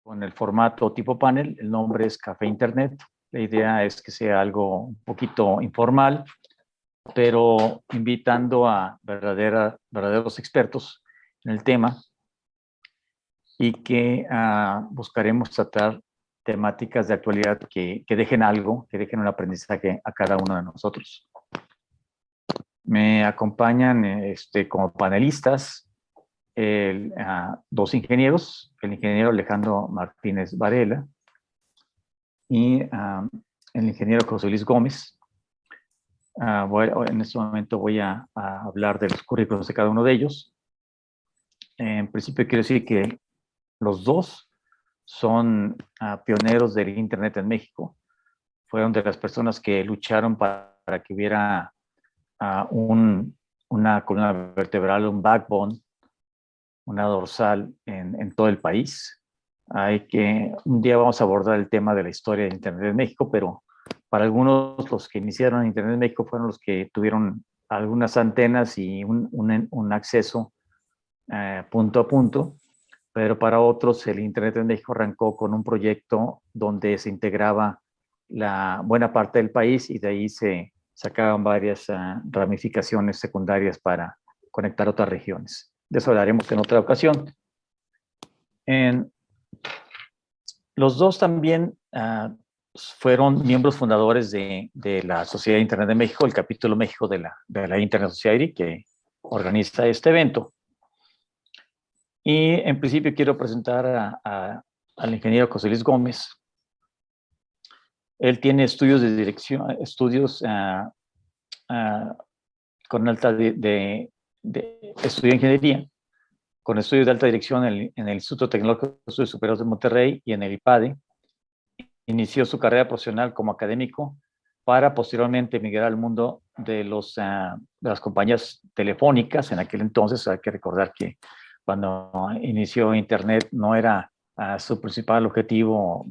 con el formato tipo panel. El nombre es Café Internet. La idea es que sea algo un poquito informal, pero invitando a verdaderos expertos en el tema y que buscaremos tratar temáticas de actualidad que dejen algo, que dejen un aprendizaje a cada uno de nosotros. Me acompañan como panelistas dos ingenieros, el ingeniero Alejandro Martínez Varela y el ingeniero José Luis Gómez. En este momento voy a hablar de los currículos de cada uno de ellos. En principio quiero decir que los dos son pioneros del Internet en México. Fueron de las personas que lucharon para que hubiera una columna vertebral, un backbone, una dorsal en todo el país. Un día vamos a abordar el tema de la historia de Internet en México, pero para algunos los que iniciaron Internet en México fueron los que tuvieron algunas antenas y un acceso punto a punto, pero para otros el Internet en México arrancó con un proyecto donde se integraba la buena parte del país y de ahí se sacaban varias ramificaciones secundarias para conectar otras regiones. De eso hablaremos en otra ocasión. Los dos también fueron miembros fundadores de la Sociedad de Internet de México, el capítulo México de la Internet Society, que organiza este evento. Y en principio quiero presentar al ingeniero José Luis Gómez. Él tiene estudios de dirección, con alta estudió ingeniería, con estudios de alta dirección en el Instituto Tecnológico de Estudios Superiores de Monterrey y en el IPADE. Inició su carrera profesional como académico para posteriormente migrar al mundo de las compañías telefónicas. En aquel entonces hay que recordar que cuando inició Internet no era su principal objetivo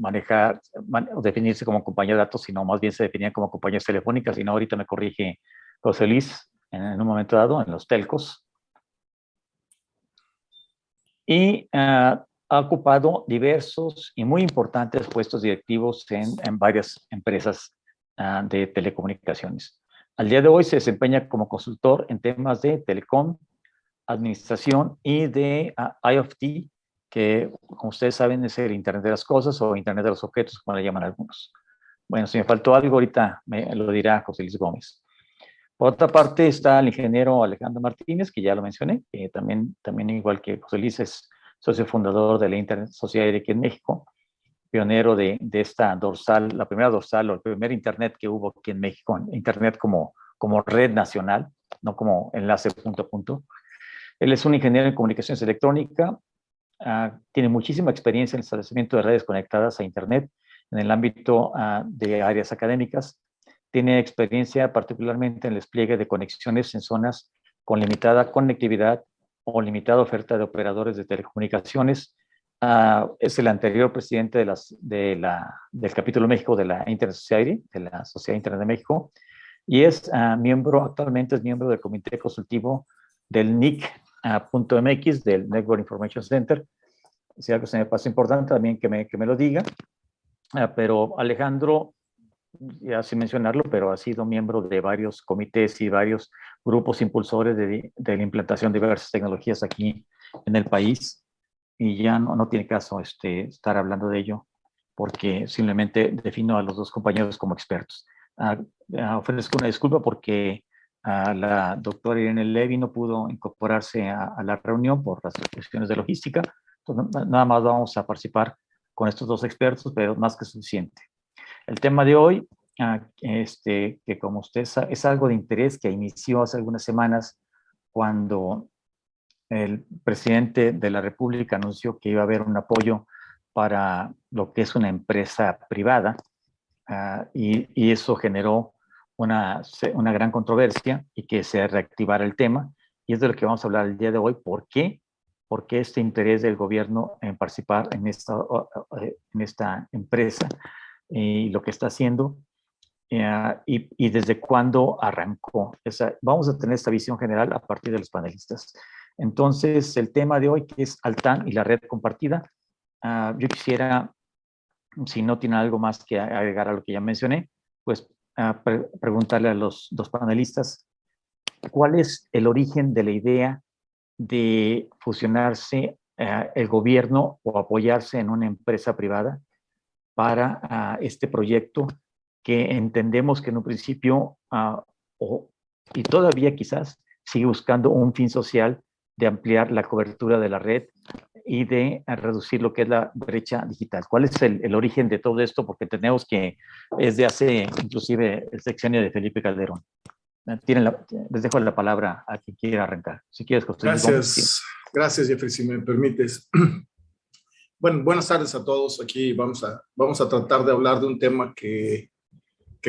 definirse como compañía de datos, sino más bien se definían como compañías telefónicas, y no, ahorita me corrige José Luis, en un momento dado, en los telcos. Y ha ocupado diversos y muy importantes puestos directivos en varias empresas de telecomunicaciones. Al día de hoy se desempeña como consultor en temas de telecom, administración y de IoT, que, como ustedes saben, es el Internet de las Cosas o Internet de los Objetos, como le llaman algunos. Bueno, si me faltó algo, ahorita me lo dirá José Luis Gómez. Por otra parte está el ingeniero Alejandro Martínez, que ya lo mencioné, que también igual que José Luis es socio fundador de la Internet Society aquí en México, pionero de esta dorsal, la primera dorsal o el primer Internet que hubo aquí en México, Internet como red nacional, no como enlace punto a punto. Él es un ingeniero en comunicaciones electrónicas, tiene muchísima experiencia en el establecimiento de redes conectadas a Internet en el ámbito de áreas académicas. Tiene experiencia particularmente en el despliegue de conexiones en zonas con limitada conectividad o limitada oferta de operadores de telecomunicaciones. Es el anterior presidente del capítulo México de la Internet Society, de la Sociedad de Internet de México, y actualmente es miembro del comité consultivo del NIC.mx, del Network Information Center. Si algo se me pasa importante, también que me lo diga. Pero Alejandro, ya sin mencionarlo, pero ha sido miembro de varios comités y varios grupos impulsores de la implantación de diversas tecnologías aquí en el país, y ya no tiene caso estar hablando de ello, porque simplemente defino a los dos compañeros como expertos. Ofrezco una disculpa porque la doctora Irene Levy no pudo incorporarse a la reunión por las cuestiones de logística. Entonces, nada más vamos a participar con estos dos expertos, pero más que suficiente. El tema de hoy, que como usted sabe, es algo de interés que inició hace algunas semanas cuando el presidente de la República anunció que iba a haber un apoyo para lo que es una empresa privada, y eso generó una gran controversia y que se reactivara el tema, y es de lo que vamos a hablar el día de hoy. ¿Por qué? ¿Por qué este interés del gobierno en participar en esta empresa y lo que está haciendo? Y desde cuándo arrancó. Vamos a tener esta visión general a partir de los panelistas. Entonces, el tema de hoy, que es Altán y la red compartida, yo quisiera, si no tiene algo más que agregar a lo que ya mencioné, pues preguntarle a los dos panelistas, ¿cuál es el origen de la idea de fusionarse el gobierno o apoyarse en una empresa privada para este proyecto que entendemos que en un principio y todavía quizás sigue buscando un fin social de ampliar la cobertura de la red y de reducir lo que es la brecha digital? ¿Cuál es el origen de todo esto? Porque tenemos que es de hace inclusive el sexenio de Felipe Calderón. Les dejo la palabra a quien quiera arrancar. Si quieres, José Luis. Gracias, Jeffrey, si me permites. Bueno, buenas tardes a todos. Aquí vamos a tratar de hablar de un tema que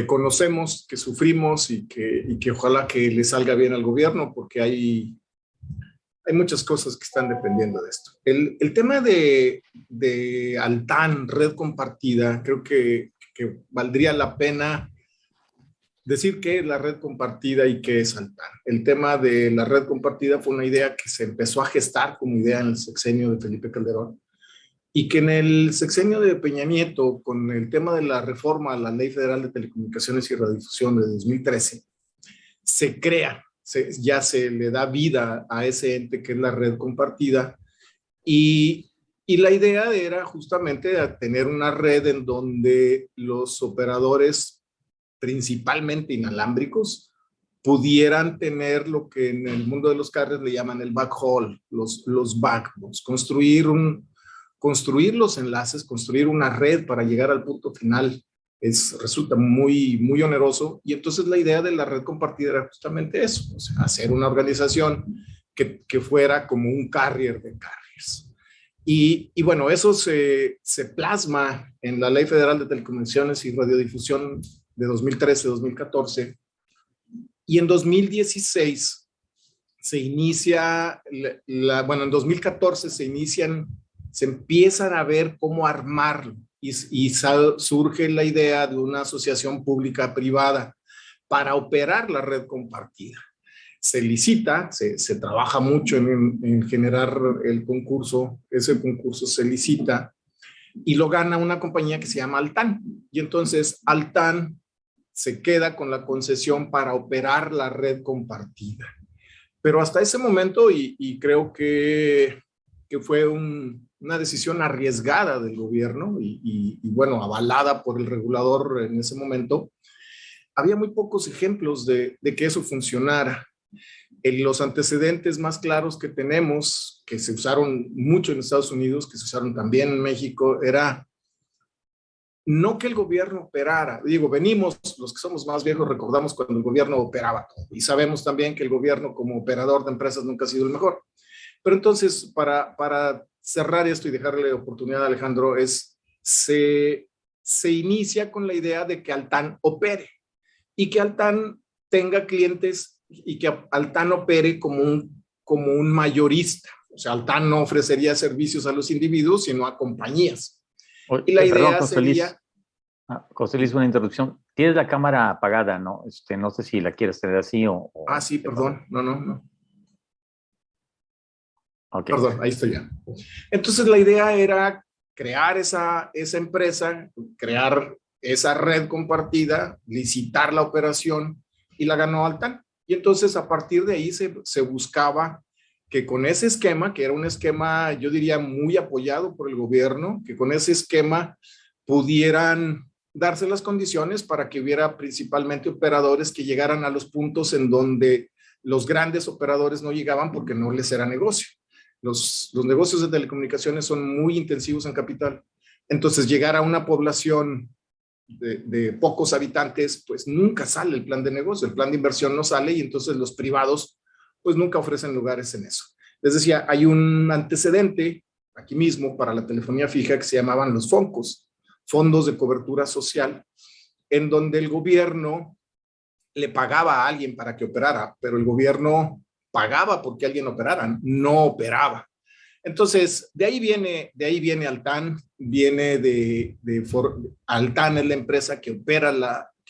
conocemos, que sufrimos y que ojalá que le salga bien al gobierno, porque hay muchas cosas que están dependiendo de esto. El tema de Altán, red compartida, creo que valdría la pena decir qué es la red compartida y qué es Altán. El tema de la red compartida fue una idea que se empezó a gestar como idea en el sexenio de Felipe Calderón y que en el sexenio de Peña Nieto, con el tema de la reforma a la Ley Federal de Telecomunicaciones y Radiodifusión de 2013, se crea, ya se le da vida a ese ente que es la red compartida y la idea era justamente tener una red en donde los operadores principalmente inalámbricos, pudieran tener lo que en el mundo de los carriers le llaman el backhaul, los backbones, construir los enlaces, construir una red para llegar al punto final resulta muy, muy oneroso. Y entonces la idea de la red compartida era justamente eso, o sea, hacer una organización que fuera como un carrier de carriers. Y bueno, eso se plasma en la Ley Federal de Telecomunicaciones y Radiodifusión de 2013-2014, y en 2016 se inicia, en 2014 se empiezan a ver cómo armarlo, y surge la idea de una asociación pública-privada para operar la red compartida. Se licita, se trabaja mucho en generar el concurso, ese concurso se licita, y lo gana una compañía que se llama Altán, y entonces Altán se queda con la concesión para operar la red compartida. Pero hasta ese momento, y creo que fue una decisión arriesgada del gobierno y bueno, avalada por el regulador en ese momento, había muy pocos ejemplos de que eso funcionara. Los antecedentes más claros que tenemos, que se usaron mucho en Estados Unidos, que se usaron también en México, era no que el gobierno operara. Digo, venimos, los que somos más viejos, recordamos cuando el gobierno operaba todo. Y sabemos también que el gobierno como operador de empresas nunca ha sido el mejor. Pero entonces, para cerrar esto y dejarle oportunidad a Alejandro, se inicia con la idea de que Altán opere y que Altán tenga clientes y que Altán opere como un mayorista. O sea, Altán no ofrecería servicios a los individuos, sino a compañías. Y la idea sería... José Luis, una interrupción. Tienes la cámara apagada, ¿no? No sé si la quieres tener así o... sí, perdón. No. Okay. Perdón, ahí estoy ya. Entonces la idea era crear esa empresa, crear esa red compartida, licitar la operación, y la ganó Altán. Y entonces a partir de ahí se buscaba que con ese esquema, que era un esquema, yo diría, muy apoyado por el gobierno, que con ese esquema pudieran darse las condiciones para que hubiera principalmente operadores que llegaran a los puntos en donde los grandes operadores no llegaban porque no les era negocio. Los negocios de telecomunicaciones son muy intensivos en capital. Entonces, llegar a una población de pocos habitantes, pues nunca sale el plan de negocio, el plan de inversión no sale, y entonces los privados pues nunca ofrecen lugares en eso. Les decía, hay un antecedente aquí mismo para la telefonía fija que se llamaban los FONCOS, Fondos de Cobertura Social, en donde el gobierno le pagaba a alguien para que operara, pero el gobierno pagaba porque alguien operara, no operaba. Entonces, de ahí viene Altán, Altán es la empresa que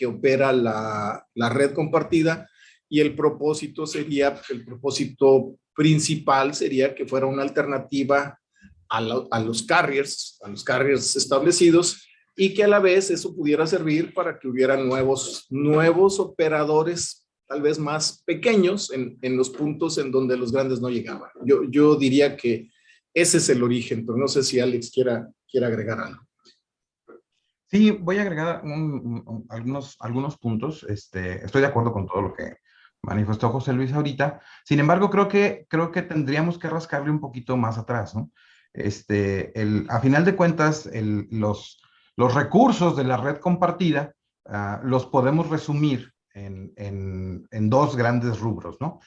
opera la red compartida, y el propósito principal sería que fuera una alternativa a los carriers establecidos, y que a la vez eso pudiera servir para que hubiera nuevos operadores, tal vez más pequeños, en los puntos en donde los grandes no llegaban. Yo diría que ese es el origen, pero no sé si Alex quiera agregar algo. Sí, voy a agregar algunos puntos. Estoy de acuerdo con todo lo que manifestó José Luis ahorita. Sin embargo, creo que tendríamos que rascarle un poquito más atrás, ¿no? A final de cuentas, los recursos de la red compartida los podemos resumir en dos grandes rubros, ¿no?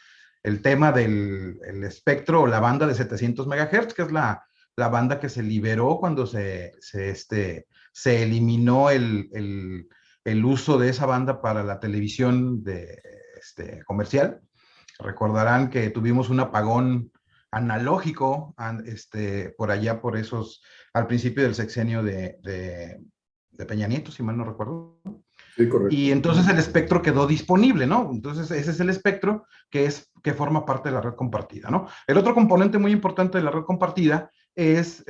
El tema del espectro o la banda de 700 MHz, que es la banda que se liberó cuando se eliminó el uso de esa banda para la televisión comercial. Recordarán que tuvimos un apagón analógico por allá, al principio del sexenio de Peña Nieto, si mal no recuerdo. Sí, correcto. Y entonces el espectro quedó disponible, ¿no? Entonces ese es el espectro que forma parte de la red compartida, ¿no? El otro componente muy importante de la red compartida es,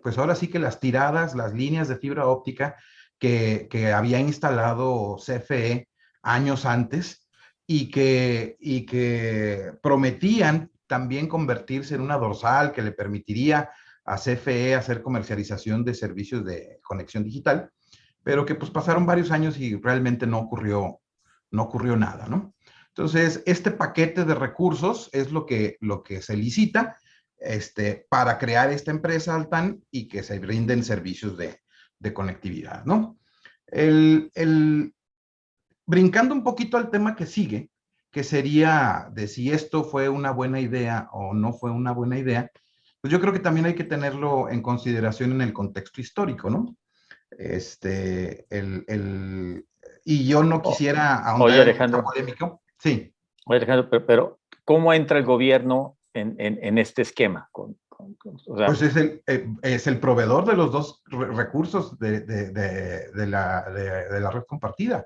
pues ahora sí que las tiradas, las líneas de fibra óptica que había instalado CFE años antes y que prometían también convertirse en una dorsal que le permitiría a CFE hacer comercialización de servicios de conexión digital, pero que pues pasaron varios años y realmente no ocurrió nada, ¿no? Entonces, este paquete de recursos es lo que se licita para crear esta empresa Altán y que se brinden servicios de conectividad, ¿no? Brincando un poquito al tema que sigue, que sería de si esto fue una buena idea o no fue una buena idea, pues yo creo que también hay que tenerlo en consideración en el contexto histórico, ¿no? Y yo no quisiera ahondar en esta polémica. Sí. Oye, Alejandro, pero ¿cómo entra el gobierno en este esquema? O sea, pues es el proveedor de los dos recursos de la red compartida.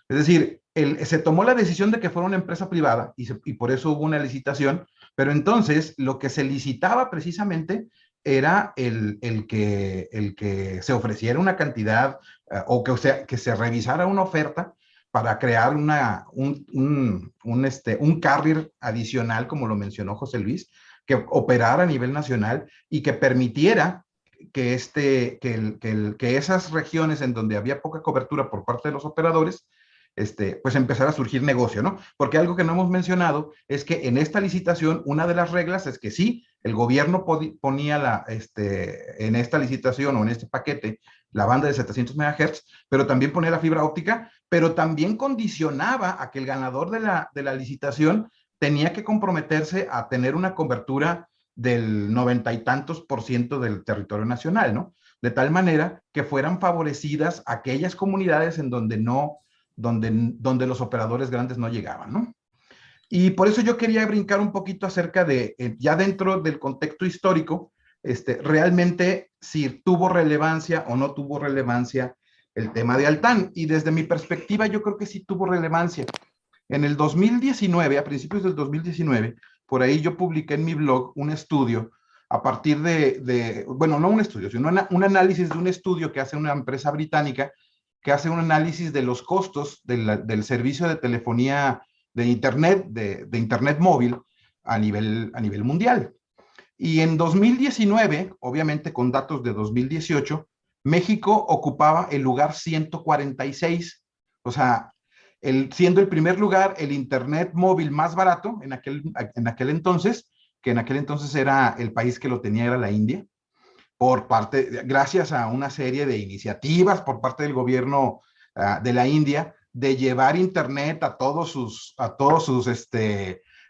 Es decir, se tomó la decisión de que fuera una empresa privada y por eso hubo una licitación, pero entonces lo que se licitaba precisamente era el que se ofreciera una cantidad o que se revisara una oferta para crear un carrier adicional, como lo mencionó José Luis, que operara a nivel nacional y que permitiera que esas regiones en donde había poca cobertura por parte de los operadores, pues empezar a surgir negocio, ¿no? Porque algo que no hemos mencionado es que en esta licitación, una de las reglas es que sí, el gobierno ponía en esta licitación o en este paquete la banda de 700 MHz, pero también ponía la fibra óptica, pero también condicionaba a que el ganador de la licitación tenía que comprometerse a tener una cobertura del 90 y tantos % del territorio nacional, ¿no? De tal manera que fueran favorecidas aquellas comunidades en donde donde los operadores grandes no llegaban, ¿no? Y por eso yo quería brincar un poquito acerca de, ya dentro del contexto histórico, realmente si tuvo relevancia o no tuvo relevancia el tema de Altán. Y desde mi perspectiva, yo creo que sí tuvo relevancia. En el 2019, a principios del 2019, por ahí yo publiqué en mi blog un estudio a partir bueno, no un estudio, sino un análisis de un estudio que hace una empresa británica que hace un análisis de los costos del servicio de telefonía de Internet móvil a nivel mundial. Y en 2019, obviamente con datos de 2018, México ocupaba el lugar 146, o sea, siendo el primer lugar el Internet móvil más barato en aquel entonces, que en aquel entonces era el país que lo tenía, era la India, gracias a una serie de iniciativas por parte del gobierno de la India, de llevar Internet a todos sus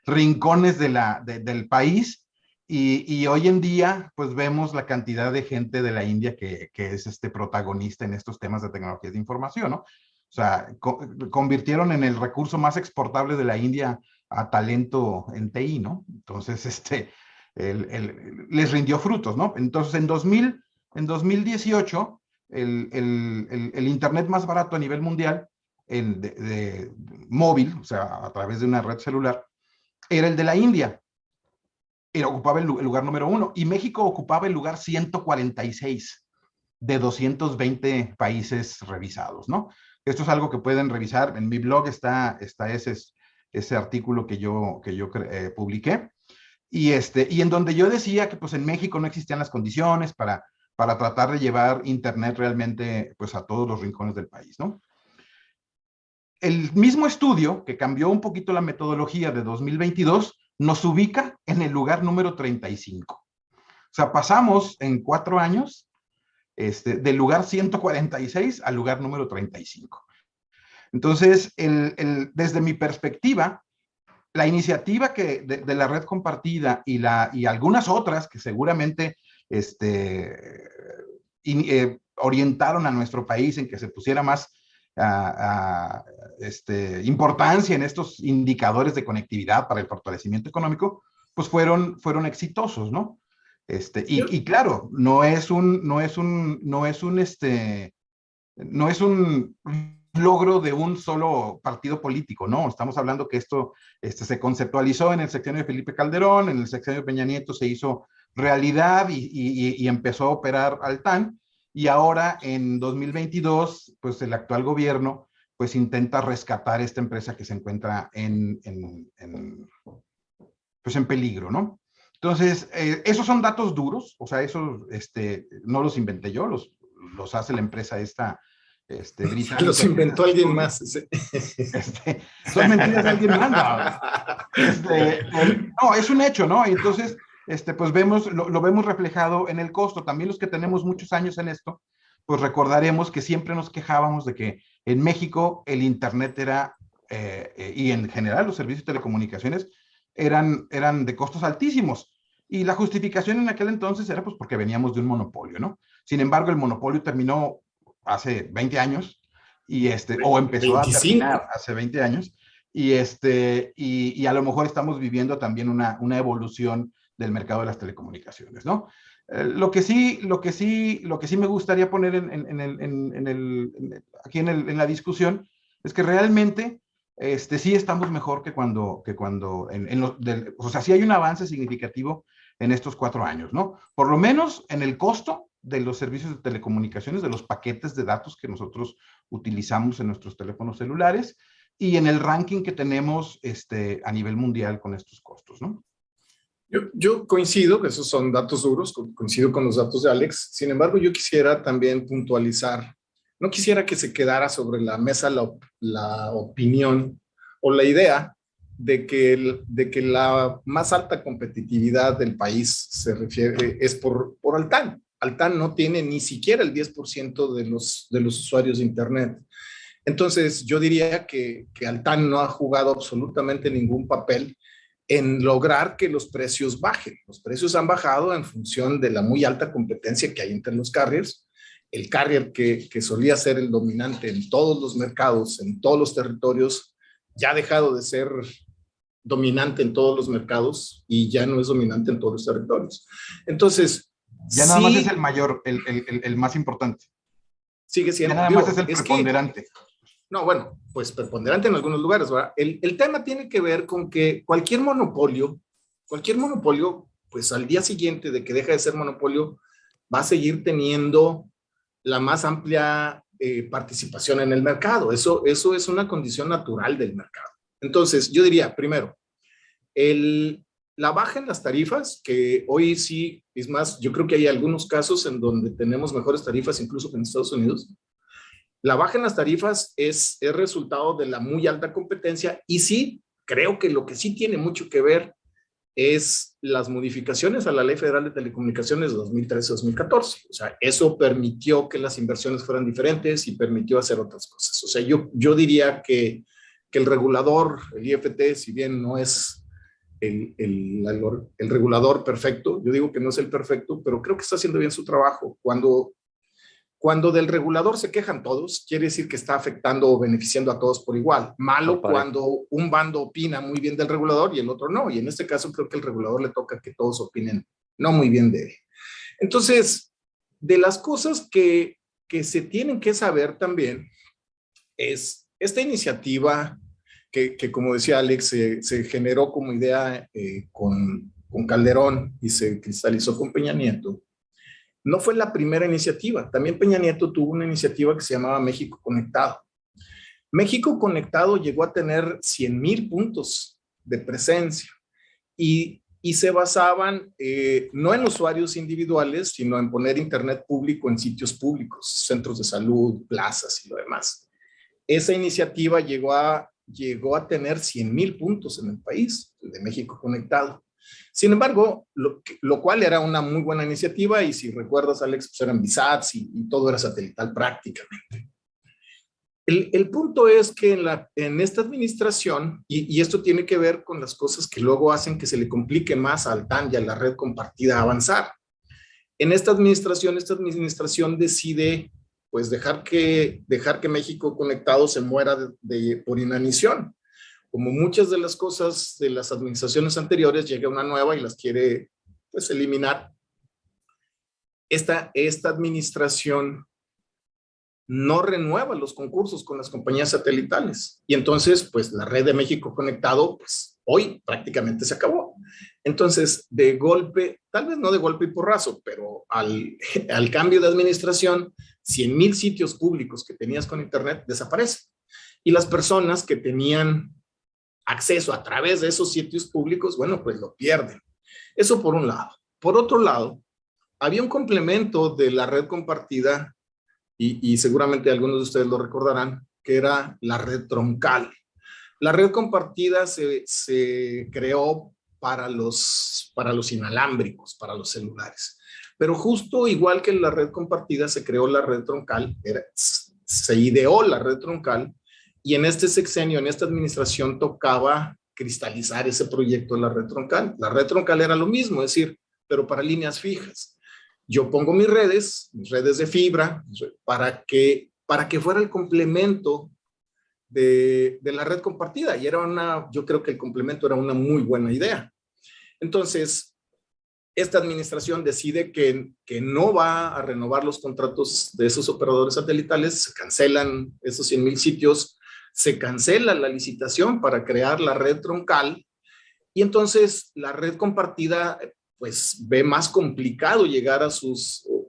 rincones del país. Y hoy en día, pues vemos la cantidad de gente de la India que es protagonista en estos temas de tecnologías de información, ¿no? O sea, convirtieron en el recurso más exportable de la India a talento en TI, ¿no? Entonces, les rindió frutos, ¿no? Entonces, en 2018, el Internet más barato a nivel mundial, de móvil, o sea, a través de una red celular, era el de la India. ocupaba el lugar número 1 y México ocupaba el lugar 146 de 220 países revisados, ¿no? Esto es algo que pueden revisar. En mi blog está ese artículo que yo publiqué. Y en donde yo decía que pues en México no existían las condiciones para tratar de llevar Internet realmente pues a todos los rincones del país, ¿no? El mismo estudio, que cambió un poquito la metodología de 2022, nos ubica en el lugar número 35. O sea, pasamos en 4 años del lugar 146 al lugar número 35. Entonces, desde mi perspectiva, la iniciativa de la red compartida y algunas otras que seguramente orientaron a nuestro país en que se pusiera más importancia en estos indicadores de conectividad para el fortalecimiento económico, pues fueron exitosos, ¿no? Y claro, no es un logro de un solo partido político, ¿no? Estamos hablando que esto se conceptualizó en el sexenio de Felipe Calderón, en el sexenio de Peña Nieto se hizo realidad y empezó a operar Altán, y ahora en 2022, pues el actual gobierno pues intenta rescatar esta empresa que se encuentra en peligro, ¿no? Entonces, esos son datos duros, o sea, esos no los inventé yo, los hace la empresa esta británica. Los inventó alguien más. Son mentiras de alguien más. No, es un hecho, ¿no? Entonces, pues lo vemos reflejado en el costo. También los que tenemos muchos años en esto, pues recordaremos que siempre nos quejábamos de que en México el Internet era, y en general los servicios de telecomunicaciones, eran de costos altísimos. Y la justificación en aquel entonces era pues porque veníamos de un monopolio, ¿no? Sin embargo, el monopolio terminó hace 20 años, o empezó 25. A terminar hace 20 años, y a lo mejor estamos viviendo también una evolución del mercado de las telecomunicaciones, ¿no? Lo que sí me gustaría poner aquí en la discusión es que realmente sí estamos mejor que cuando o sea, sí hay un avance significativo en estos 4 años, ¿no? Por lo menos en el costo de los servicios de telecomunicaciones, de los paquetes de datos que nosotros utilizamos en nuestros teléfonos celulares, y en el ranking que tenemos a nivel mundial con estos costos, ¿no? Yo coincido que esos son datos duros, coincido con los datos de Alex. Sin embargo, yo quisiera también puntualizar, no quisiera que se quedara sobre la mesa la opinión o la idea de que la más alta competitividad del país es por Altán. Altán no tiene ni siquiera el 10% de los usuarios de Internet. Entonces, yo diría que Altán no ha jugado absolutamente ningún papel en lograr que los precios bajen. Los precios han bajado en función de la muy alta competencia que hay entre los carriers. El carrier que solía ser el dominante en todos los mercados, en todos los territorios, ya ha dejado de ser dominante en todos los mercados y ya no es dominante en todos los territorios. Entonces, ya nada más es el mayor, el más importante. Sigue siendo. Ya nada más es el preponderante. No, bueno, pues preponderante en algunos lugares, ¿verdad? El tema tiene que ver con que cualquier monopolio, pues al día siguiente de que deja de ser monopolio, va a seguir teniendo la más amplia participación en el mercado. Eso es una condición natural del mercado. Entonces, yo diría, primero, la baja en las tarifas, que hoy sí, es más, yo creo que hay algunos casos en donde tenemos mejores tarifas incluso que en Estados Unidos. La baja en las tarifas es resultado de la muy alta competencia, y sí, creo que lo que sí tiene mucho que ver es las modificaciones a la Ley Federal de Telecomunicaciones de 2013-2014. O sea, eso permitió que las inversiones fueran diferentes y permitió hacer otras cosas. O sea, yo diría que el regulador, el IFT, si bien no es el regulador perfecto, yo digo que no es el perfecto, pero creo que está haciendo bien su trabajo. Cuando del regulador se quejan todos, quiere decir que está afectando o beneficiando a todos por igual. Malo cuando un bando opina muy bien del regulador y el otro no. Y en este caso creo que al regulador le toca que todos opinen no muy bien de él. Entonces, de las cosas que se tienen que saber también es esta iniciativa que como decía Alex, se generó como idea con con Calderón y se cristalizó con Peña Nieto, no fue la primera iniciativa. También Peña Nieto tuvo una iniciativa que se llamaba México Conectado. México Conectado llegó a tener 100,000 puntos de presencia y se basaban no en usuarios individuales, sino en poner internet público en sitios públicos, centros de salud, plazas y lo demás. Esa iniciativa llegó a tener 100,000 puntos en el país, de México Conectado. Sin embargo, lo cual era una muy buena iniciativa, y si recuerdas, Alex, pues eran VISATs y todo era satelital prácticamente. El punto es que en esta administración, y esto tiene que ver con las cosas que luego hacen que se le complique más al TAN y a la red compartida avanzar. En esta administración decide pues dejar que México Conectado se muera por inanición. Como muchas de las cosas de las administraciones anteriores, llega una nueva y las quiere pues eliminar. Esta administración no renueva los concursos con las compañías satelitales. Y entonces, pues la red de México Conectado, pues hoy prácticamente se acabó. Entonces, de golpe, tal vez no de golpe y porrazo, pero al cambio de administración, 100,000 sitios públicos que tenías con internet desaparecen. Y las personas que tenían acceso a través de esos sitios públicos, bueno, pues lo pierden. Eso por un lado. Por otro lado, había un complemento de la red compartida, y seguramente algunos de ustedes lo recordarán, que era la red troncal. La red compartida se creó para los inalámbricos, para los celulares. Pero justo igual que la red compartida se creó la red troncal, se ideó la red troncal, y en este sexenio, en esta administración, tocaba cristalizar ese proyecto de la red troncal. La red troncal era lo mismo, es decir, pero para líneas fijas. Yo pongo mis redes de fibra, para que fuera el complemento de la red compartida. Y yo creo que el complemento era una muy buena idea. Entonces, esta administración decide que no va a renovar los contratos de esos operadores satelitales, se cancelan esos 100,000 sitios, se cancela la licitación para crear la red troncal, y entonces la red compartida pues ve más complicado llegar a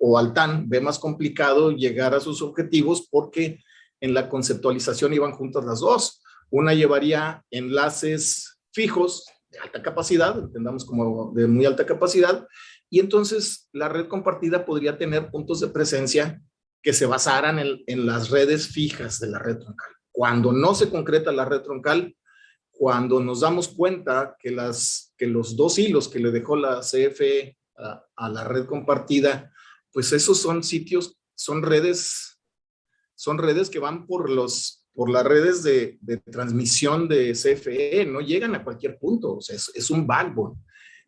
o al TAN ve más complicado llegar a sus objetivos, porque en la conceptualización iban juntas las dos. Una llevaría enlaces fijos de alta capacidad, entendamos como de muy alta capacidad, y entonces la red compartida podría tener puntos de presencia que se basaran en las redes fijas de la red troncal. Cuando no se concreta la red troncal, cuando nos damos cuenta que los 2 hilos que le dejó la CFE a la red compartida, pues esos son sitios, son redes que van por las redes de transmisión de CFE, no llegan a cualquier punto, o sea, es un backbone.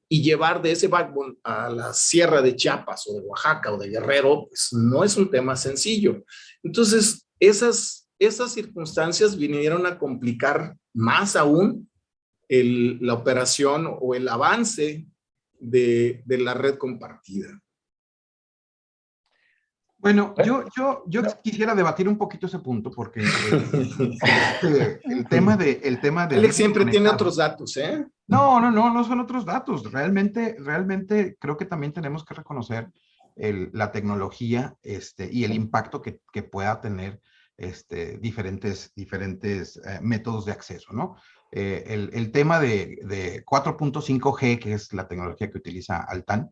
Y llevar de ese backbone a la sierra de Chiapas o de Oaxaca o de Guerrero, pues no es un tema sencillo. Entonces, esas circunstancias vinieron a complicar más aún la operación o el avance de la red compartida. Bueno, yo quisiera debatir un poquito ese punto, porque el tema de Alex siempre tiene otros datos, ¿eh? No son otros datos. Realmente creo que también tenemos que reconocer la tecnología y el impacto que pueda tener diferentes métodos de acceso, ¿no? El tema de 4.5G, que es la tecnología que utiliza Altán,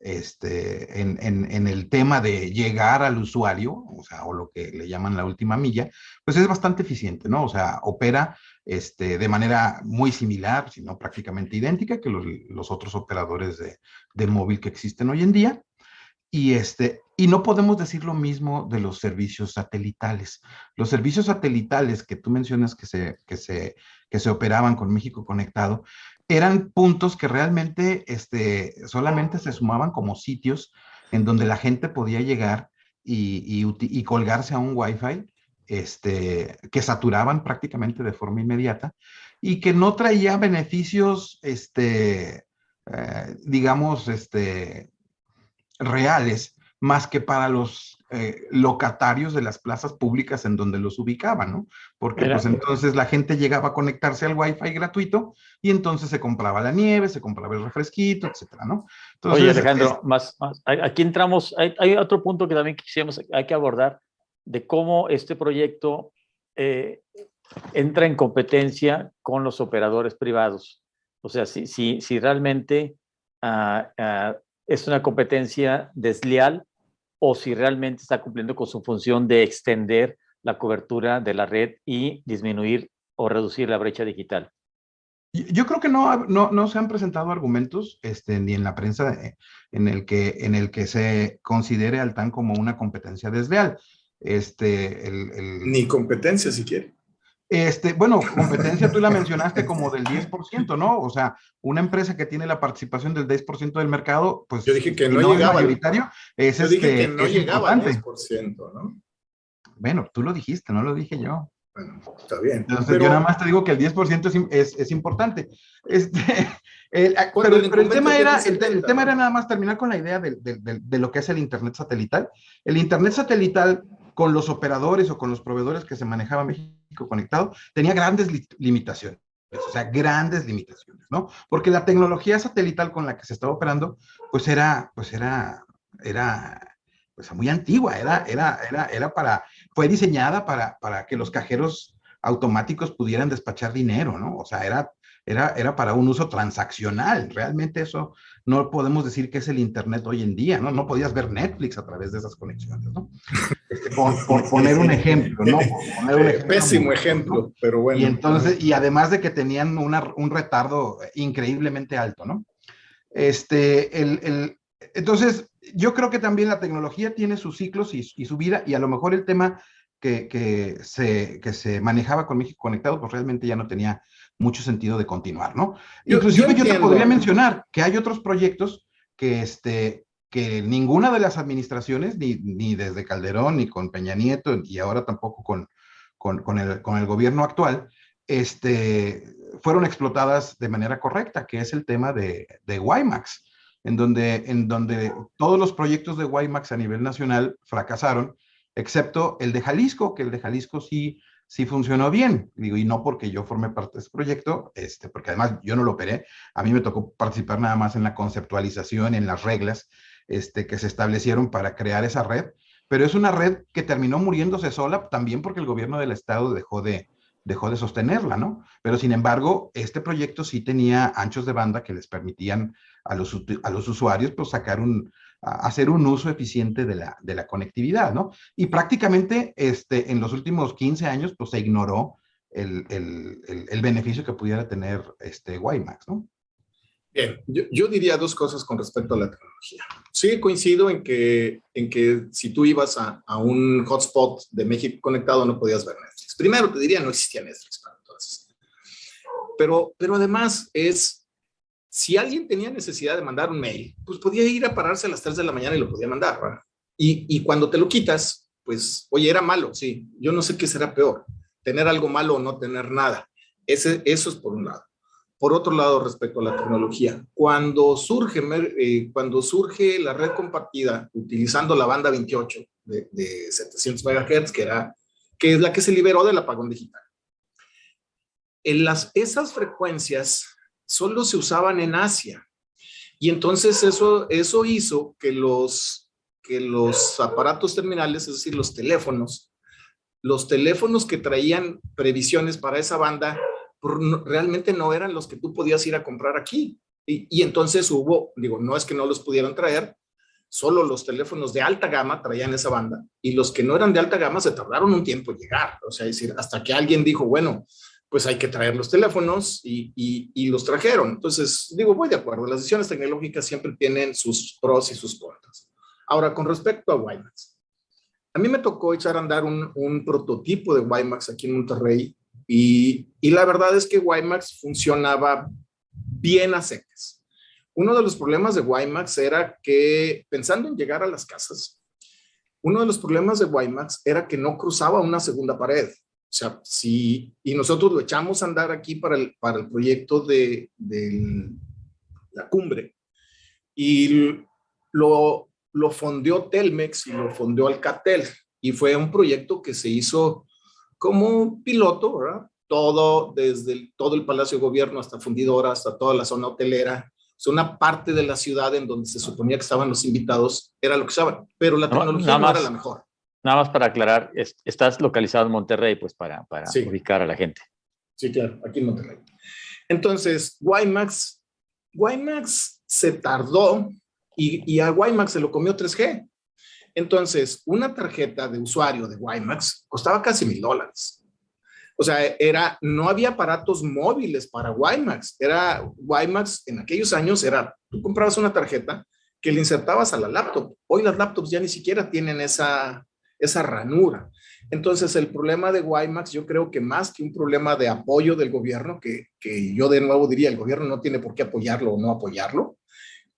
en el tema de llegar al usuario, o lo que le llaman la última milla, pues es bastante eficiente, ¿no? O sea, opera de manera muy similar, si no prácticamente idéntica, que los otros operadores de móvil que existen hoy en día. Y no podemos decir lo mismo de los servicios satelitales. Los servicios satelitales que tú mencionas que se operaban con México Conectado eran puntos que realmente solamente se sumaban como sitios en donde la gente podía llegar y colgarse a un Wi-Fi que saturaban prácticamente de forma inmediata y que no traía beneficios, digamos, reales más que para los locatarios de las plazas públicas en donde los ubicaban, ¿no? Porque pues entonces la gente llegaba a conectarse al Wi-Fi gratuito y entonces se compraba la nieve, se compraba el refresquito, etcétera, ¿no? Entonces, oye, Alejandro, aquí entramos, hay otro punto que también hay que abordar, de cómo este proyecto entra en competencia con los operadores privados. O sea, si realmente es una competencia desleal o si realmente está cumpliendo con su función de extender la cobertura de la red y disminuir o reducir la brecha digital. Yo creo que no se han presentado argumentos ni en la prensa en el que se considere al TAN como una competencia desleal. Ni competencia, si quiere. Bueno, competencia tú la mencionaste como del 10%, ¿no? O sea, una empresa que tiene la participación del 10% del mercado, pues... Yo dije que no llegaba. Mayoritario, yo dije que no llegaba al 10%, ¿no? Bueno, tú lo dijiste, no lo dije yo. Bueno, está bien. Entonces, pero yo nada más te digo que el 10% es importante. Pero el tema era nada más terminar con la idea de lo que es el Internet satelital. El Internet satelital con los operadores o con los proveedores que se manejaba México Conectado tenía grandes limitaciones. O sea, grandes limitaciones, ¿no? Porque la tecnología satelital con la que se estaba operando, pues era muy antigua, fue diseñada para que los cajeros automáticos pudieran despachar dinero, ¿no? O sea, era para un uso transaccional. Realmente eso no podemos decir que es el Internet hoy en día, ¿no? No podías ver Netflix a través de esas conexiones, ¿no? Por poner un ejemplo, ¿no? Pésimo ejemplo, ¿no? Pero bueno. Y entonces, y además de que tenían un retardo increíblemente alto, ¿no? Entonces, yo creo que también la tecnología tiene sus ciclos y su vida, y a lo mejor el tema que se manejaba con México Conectado, pues realmente ya no tenía mucho sentido de continuar, ¿no? Inclusive yo te podría mencionar que hay otros proyectos que ninguna de las administraciones, ni desde Calderón, ni con Peña Nieto, y ahora tampoco con el gobierno actual, fueron explotadas de manera correcta, que es el tema de WiMAX, en donde todos los proyectos de WiMAX a nivel nacional fracasaron, excepto el de Jalisco, que el de Jalisco sí funcionó bien. Digo, y no porque yo formé parte de ese proyecto, porque además yo no lo operé, a mí me tocó participar nada más en la conceptualización, en las reglas que se establecieron para crear esa red, pero es una red que terminó muriéndose sola también porque el gobierno del estado dejó de sostenerla, ¿no? Pero sin embargo, este proyecto sí tenía anchos de banda que les permitían a los usuarios pues hacer un uso eficiente de la conectividad, ¿no? Y prácticamente en los últimos 15 años pues se ignoró el beneficio que pudiera tener WiMAX, ¿no? Bien, yo diría dos cosas con respecto a la tecnología. Sí, coincido en que si tú ibas a un hotspot de México Conectado no podías ver Netflix. Primero te diría, no existía Netflix para entonces. Pero además si alguien tenía necesidad de mandar un mail, pues podía ir a pararse a las 3 de la mañana y lo podía mandar, ¿verdad? Y cuando te lo quitas, pues, oye, era malo, sí. Yo no sé qué será peor, tener algo malo o no tener nada. Eso es por un lado. Por otro lado, respecto a la tecnología, cuando surge la red compartida utilizando la banda 28 de 700 MHz, que es la que se liberó del apagón digital, esas frecuencias solo se usaban en Asia. Y entonces eso hizo que los aparatos terminales, es decir, los teléfonos que traían previsiones para esa banda, realmente no eran los que tú podías ir a comprar aquí. Y entonces no es que no los pudieran traer, solo los teléfonos de alta gama traían esa banda, y los que no eran de alta gama se tardaron un tiempo en llegar. O sea, es decir, hasta que alguien dijo, bueno, pues hay que traer los teléfonos, y los trajeron. Entonces, voy de acuerdo, las decisiones tecnológicas siempre tienen sus pros y sus contras. Ahora, con respecto a WiMAX, a mí me tocó echar a andar un prototipo de WiMAX aquí en Monterrey, y la verdad es que WiMAX funcionaba bien a secas. Uno de los problemas de WiMAX era que, pensando en llegar a las casas, uno de los problemas de WiMAX era que no cruzaba una segunda pared. O sea, y nosotros lo echamos a andar aquí para el proyecto de la cumbre, y lo lo fondeó Telmex y lo fondeó Alcatel. Y fue un proyecto que se hizo como piloto, ¿verdad? Todo, desde todo el Palacio de Gobierno hasta Fundidora, hasta toda la zona hotelera. O sea, una parte de la ciudad en donde se suponía que estaban los invitados era lo que estaban, pero la tecnología no era la mejor. Nada más para aclarar, estás localizado en Monterrey, pues para Sí. ubicar a la gente. Sí, claro, aquí en Monterrey. Entonces, WiMAX se tardó y a WiMAX se lo comió 3G. Entonces, una tarjeta de usuario de WiMAX costaba casi $1,000. O sea, no había aparatos móviles para WiMAX. WiMAX en aquellos años tú comprabas una tarjeta que le insertabas a la laptop. Hoy las laptops ya ni siquiera tienen esa ranura. Entonces, el problema de WiMAX, yo creo que más que un problema de apoyo del gobierno, que yo de nuevo diría, el gobierno no tiene por qué apoyarlo o no apoyarlo,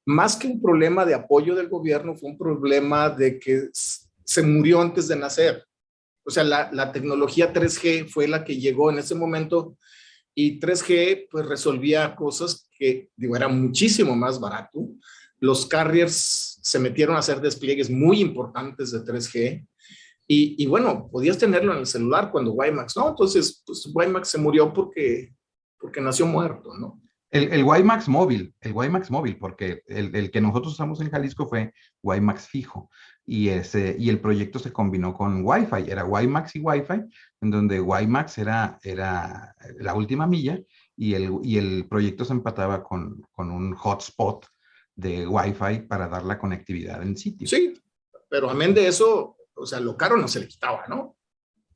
más que un problema de apoyo del gobierno, fue un problema de que se murió antes de nacer. O sea, la tecnología 3G fue la que llegó en ese momento y 3G pues resolvía cosas que, digo, era muchísimo más barato. Los carriers se metieron a hacer despliegues muy importantes de 3G y bueno, podías tenerlo en el celular cuando WiMAX, ¿no? Entonces, pues WiMAX se murió porque nació muerto, ¿no? El WiMAX móvil, porque el que nosotros usamos en Jalisco fue WiMAX fijo y el proyecto se combinó con Wi-Fi, era WiMAX y Wi-Fi, en donde WiMAX era la última milla y el proyecto se empataba con un hotspot de Wi-Fi para dar la conectividad en sitio. Sí, pero amén de eso, o sea, lo caro no se le quitaba, ¿no?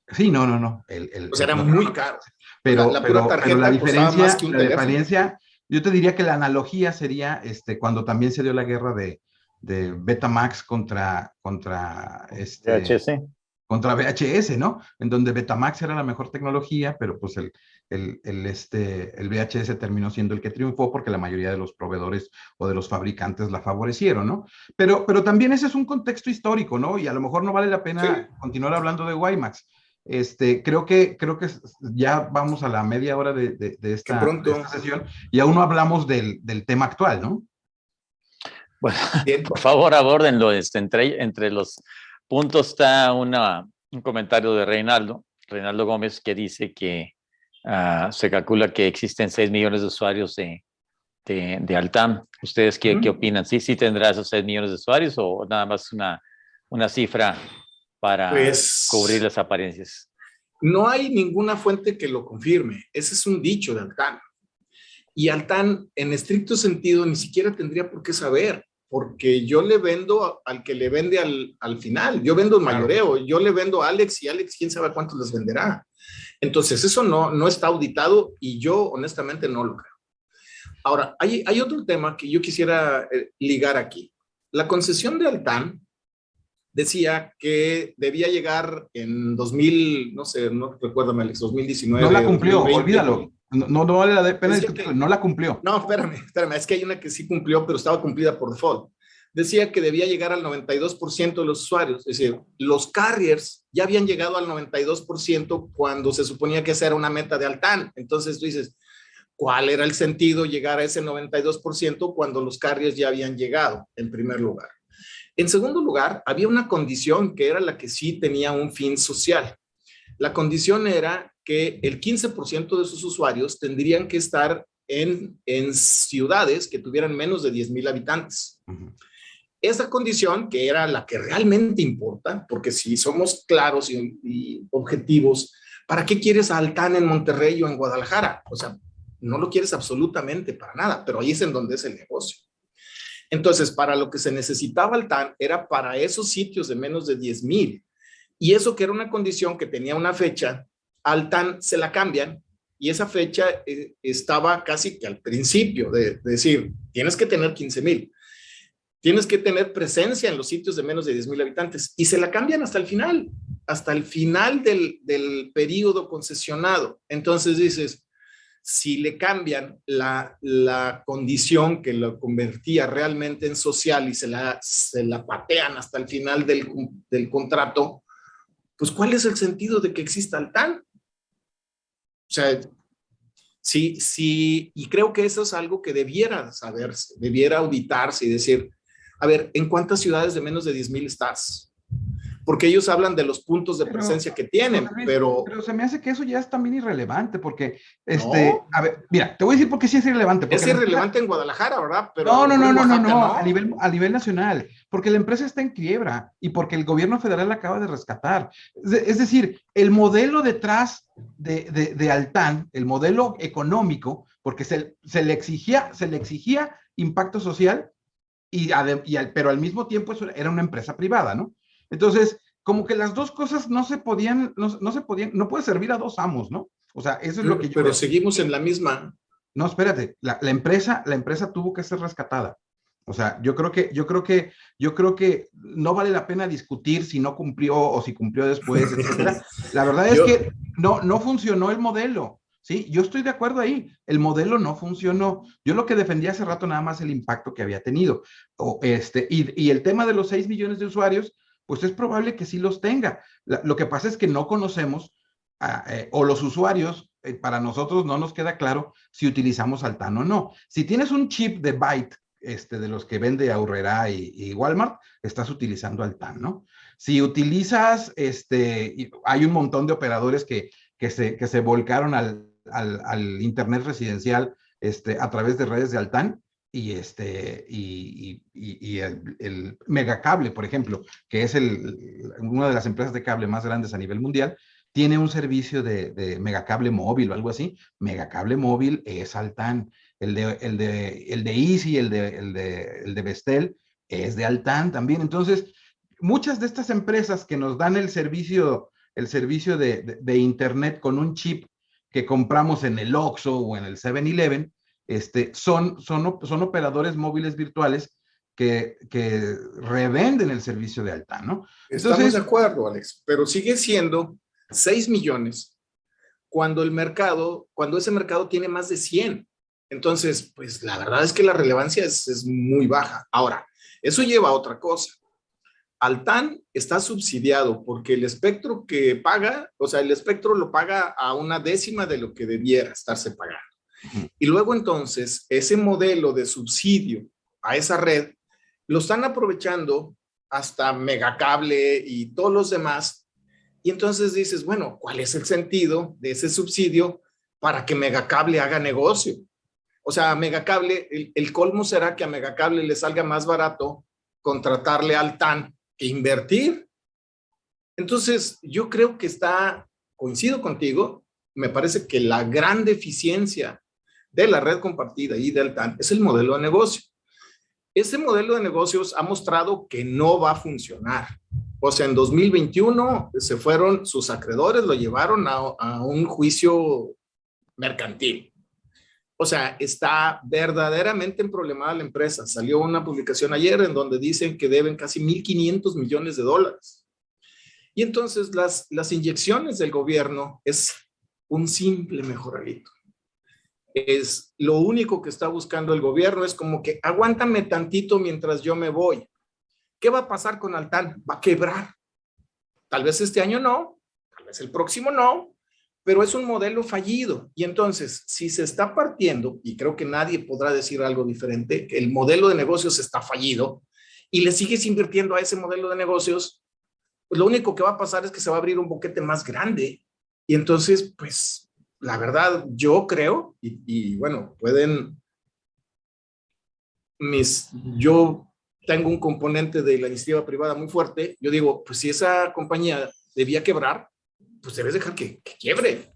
Sí, no. O sea, era muy caro. Pero la diferencia, yo te diría que la analogía sería cuando también se dio la guerra de Betamax contra VHS. Contra VHS, ¿no? En donde Betamax era la mejor tecnología, pero pues el VHS terminó siendo el que triunfó porque la mayoría de los proveedores o de los fabricantes la favorecieron, ¿no? Pero también ese es un contexto histórico, ¿no? Y a lo mejor no vale la pena continuar hablando de WiMAX. Creo que ya vamos a la media hora de esta sesión y aún no hablamos del tema actual, ¿no? Bueno, por favor, abórdenlo. Entre los puntos está un comentario de Reinaldo Gómez, que dice que se calcula que existen 6 millones de usuarios de Altán. ¿Ustedes qué opinan? ¿Sí tendrá esos 6 millones de usuarios o nada más una cifra para cubrir las apariencias? No hay ninguna fuente que lo confirme. Ese es un dicho de Altán. Y Altán, en estricto sentido, ni siquiera tendría por qué saber, porque yo le vendo al que le vende al final. Yo vendo el mayoreo, yo le vendo a Alex y Alex quién sabe cuántos les venderá. Entonces, eso no está auditado y yo honestamente no lo creo. Ahora, hay otro tema que yo quisiera ligar aquí. La concesión de Altán decía que debía llegar en 2000, no sé, no recuérdame, Alex, 2019. No la cumplió, 2020. Olvídalo. No vale la pena discutirlo, no la cumplió. No, espérame, es que hay una que sí cumplió, pero estaba cumplida por default. Decía que debía llegar al 92% de los usuarios, es decir, los carriers ya habían llegado al 92% cuando se suponía que esa era una meta de Altán. Entonces tú dices, ¿cuál era el sentido llegar a ese 92% cuando los carriers ya habían llegado, en primer lugar? En segundo lugar, había una condición que era la que sí tenía un fin social. La condición era que el 15% de sus usuarios tendrían que estar en ciudades que tuvieran menos de 10,000 habitantes. Esa condición, que era la que realmente importa, porque si somos claros y objetivos, ¿para qué quieres a Altán en Monterrey o en Guadalajara? O sea, no lo quieres absolutamente para nada, pero ahí es en donde es el negocio. Entonces, para lo que se necesitaba Altán era para esos sitios de menos de 10,000. Y eso que era una condición que tenía una fecha, Altán se la cambian y esa fecha estaba casi que al principio de decir, tienes que tener 15,000, tienes que tener presencia en los sitios de menos de 10,000 habitantes y se la cambian hasta el final del periodo concesionado. Entonces dices, si le cambian la condición que lo convertía realmente en social y se la patean hasta el final del contrato, pues ¿cuál es el sentido de que exista Altán? O sea, sí, y creo que eso es algo que debiera saberse, debiera auditarse y decir, A ver, ¿en cuántas ciudades de menos de 10,000 estás? Porque ellos hablan de los puntos de presencia que tienen, pero se me hace que eso ya es también irrelevante, porque, no, a ver, mira, te voy a decir por qué sí es irrelevante. Porque es irrelevante en Guadalajara, ¿verdad? Pero no, en Oaxaca, a nivel nacional, porque la empresa está en quiebra y porque el gobierno federal la acaba de rescatar. Es decir, el modelo detrás de Altán, el modelo económico, porque se le exigía impacto social, pero al mismo tiempo eso era una empresa privada, ¿no? Entonces, como que las dos cosas no se podían, no puede servir a dos amos, ¿no? O sea, eso es lo que yo pero veo. seguimos en la misma. No, espérate, la empresa tuvo que ser rescatada. O sea, yo creo que no vale la pena discutir si no cumplió o si cumplió después, etcétera. La verdad es que no funcionó el modelo. Sí, yo estoy de acuerdo ahí. El modelo no funcionó. Yo lo que defendí hace rato nada más el impacto que había tenido. Y el tema de los 6 millones de usuarios, pues es probable que sí los tenga. Lo que pasa es que no conocemos, o los usuarios, para nosotros no nos queda claro si utilizamos Altán o no. Si tienes un chip de Byte, de los que vende Aurrera y Walmart, estás utilizando Altán, ¿no? Si utilizas, hay un montón de operadores que se volcaron al internet residencial a través de redes de Altán, y el Megacable, por ejemplo, que es una de las empresas de cable más grandes a nivel mundial, tiene un servicio de Megacable móvil o algo así. Megacable móvil es Altán. El de Easy, el de Vestel, es de Altán también. Entonces, muchas de estas empresas que nos dan el servicio de internet con un chip que compramos en el Oxxo o en el 7-Eleven, son operadores móviles virtuales que revenden el servicio de Altán, ¿no? Estamos de acuerdo, Alex, pero sigue siendo 6 millones cuando ese mercado tiene más de 100. Entonces, pues la verdad es que la relevancia es muy baja. Ahora, eso lleva a otra cosa. Altán está subsidiado porque el espectro que paga, o sea, el espectro lo paga a 1/10 de lo que debiera estarse pagando. Y luego entonces, ese modelo de subsidio a esa red lo están aprovechando hasta Megacable y todos los demás. Y entonces dices, bueno, ¿cuál es el sentido de ese subsidio para que Megacable haga negocio? O sea, Megacable, el colmo será que a Megacable le salga más barato contratarle a Altán que invertir. Entonces, yo creo que coincido contigo, me parece que la gran deficiencia de la red compartida y de Altán es el modelo de negocio. Ese modelo de negocios ha mostrado que no va a funcionar. O sea, en 2021 se fueron sus acreedores, lo llevaron a un juicio mercantil. O sea, está verdaderamente emproblemada la empresa. Salió una publicación ayer en donde dicen que deben casi $1,500 millones. Y entonces las inyecciones del gobierno es un simple mejoralito. Es lo único que está buscando el gobierno, es como que aguántame tantito mientras yo me voy. ¿Qué va a pasar con Altán? Va a quebrar. Tal vez este año no, tal vez el próximo no, pero es un modelo fallido. Y entonces, si se está partiendo, y creo que nadie podrá decir algo diferente, que el modelo de negocios está fallido, y le sigues invirtiendo a ese modelo de negocios, pues lo único que va a pasar es que se va a abrir un boquete más grande. Y entonces, pues, la verdad, yo creo, y bueno, yo tengo un componente de la iniciativa privada muy fuerte. Yo digo, pues si esa compañía debía quebrar, pues debes dejar que quiebre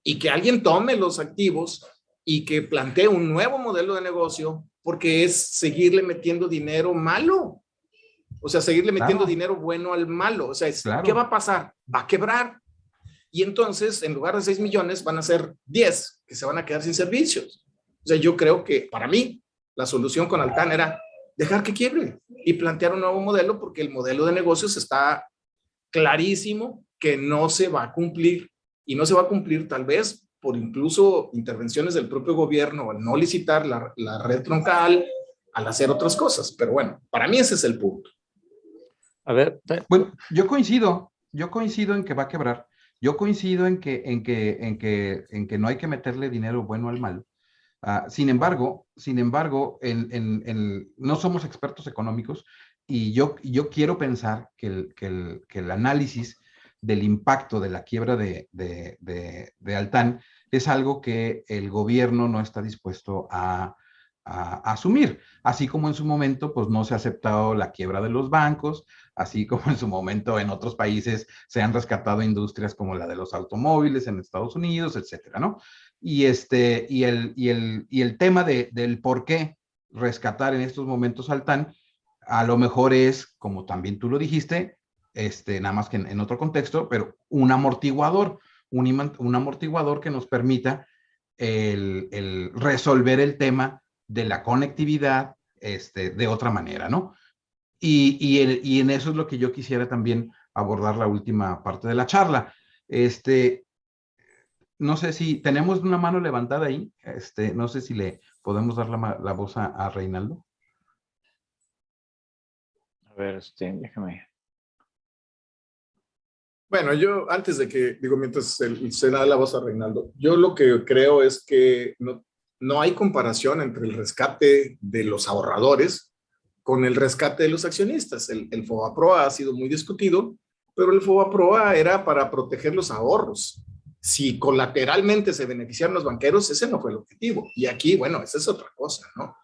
y que alguien tome los activos y que plantee un nuevo modelo de negocio, porque es seguirle metiendo dinero malo. O sea, seguirle metiendo dinero bueno al malo. O sea, ¿qué va a pasar? Va a quebrar. Y entonces, en lugar de 6 millones, van a ser 10 que se van a quedar sin servicios. O sea, yo creo que para mí la solución con Altán era dejar que quiebre y plantear un nuevo modelo, porque el modelo de negocios está clarísimo que no se va a cumplir, y no se va a cumplir tal vez por incluso intervenciones del propio gobierno al no licitar la red troncal, al hacer otras cosas. Pero bueno, para mí ese es el punto. A ver, bueno, yo coincido en que va a quebrar. Yo coincido en que no hay que meterle dinero bueno al malo. Sin embargo, no somos expertos económicos y yo quiero pensar que el análisis del impacto de la quiebra de Altán es algo que el gobierno no está dispuesto a asumir, así como en su momento pues no se ha aceptado la quiebra de los bancos, así como en su momento en otros países se han rescatado industrias como la de los automóviles en Estados Unidos, etcétera, ¿no? Y el tema del por qué rescatar en estos momentos Altán, a lo mejor es, como también tú lo dijiste, nada más que en otro contexto, pero un amortiguador que nos permita el resolver el tema de la conectividad de otra manera, ¿no? Y en eso es lo que yo quisiera también abordar la última parte de la charla. No sé si tenemos una mano levantada ahí, no sé si le podemos dar la voz a Reinaldo. A ver, déjame. Bueno, yo antes de que, digo, mientras se da la voz a Reinaldo, yo lo que creo es que no hay comparación entre el rescate de los ahorradores con el rescate de los accionistas. El FOBAPROA ha sido muy discutido, pero el FOBAPROA era para proteger los ahorros. Si colateralmente se beneficiaron los banqueros, ese no fue el objetivo. Y aquí, bueno, esa es otra cosa, ¿no?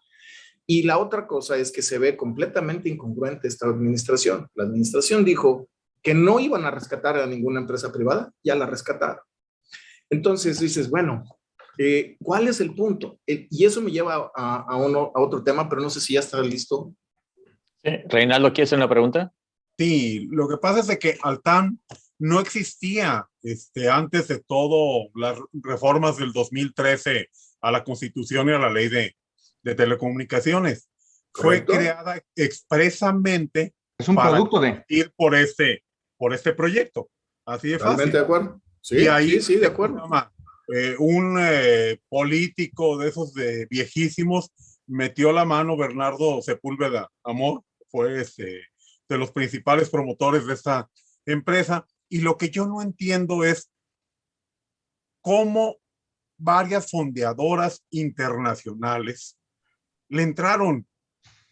Y la otra cosa es que se ve completamente incongruente esta administración. La administración dijo que no iban a rescatar a ninguna empresa privada, ya la rescataron. Entonces dices, bueno, ¿cuál es el punto? Y eso me lleva a otro tema, pero no sé si ya está listo. Sí. Reinaldo, ¿quieres hacer una pregunta? Sí, lo que pasa es de que Altán no existía antes de todo las reformas del 2013 a la Constitución y a la Ley de Telecomunicaciones. ¿Correcto? Fue creada expresamente Es un para producto de... ir por este proyecto. Así de fácil. ¿Totalmente de acuerdo? Sí, Y ahí sí, de acuerdo. Un político de esos de viejísimos metió la mano, Bernardo Sepúlveda Amor, fue de los principales promotores de esta empresa. Y lo que yo no entiendo es cómo varias fondeadoras internacionales le entraron.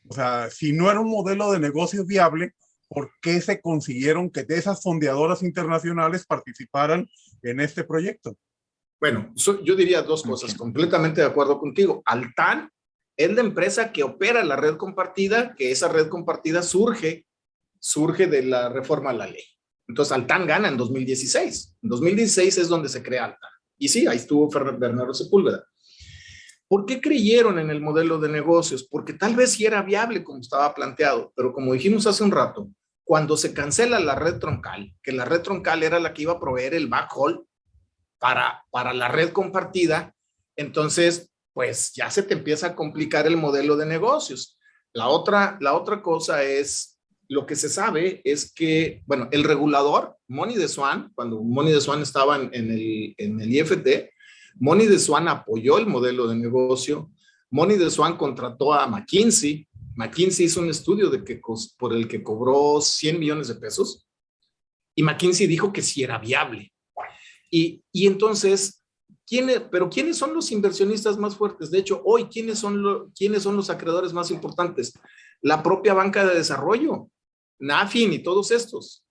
O sea, si no era un modelo de negocio viable, ¿por qué se consiguieron que de esas fondeadoras internacionales participaran en este proyecto? Bueno, yo diría dos cosas, completamente de acuerdo contigo. Altán es la empresa que opera la red compartida, que esa red compartida surge de la reforma a la ley. Entonces, Altán gana en 2016. En 2016 es donde se crea Altán. Y sí, ahí estuvo Bernardo Sepúlveda. ¿Por qué creyeron en el modelo de negocios? Porque tal vez sí era viable como estaba planteado, pero como dijimos hace un rato, cuando se cancela la red troncal, que la red troncal era la que iba a proveer el backhaul para la red compartida, entonces, pues ya se te empieza a complicar el modelo de negocios. La otra cosa es, lo que se sabe es que, bueno, el regulador, Moni de Swan, cuando Moni de Swan estaba en el IFT, Moni de Swan apoyó el modelo de negocio. Moni de Swan contrató a McKinsey. McKinsey hizo un estudio por el que cobró 100 millones de pesos y McKinsey dijo que sí era viable. Y entonces, ¿quiénes son los inversionistas más fuertes? De hecho, hoy, ¿quiénes son los acreedores más importantes? La propia banca de desarrollo, NAFIN y todos estos.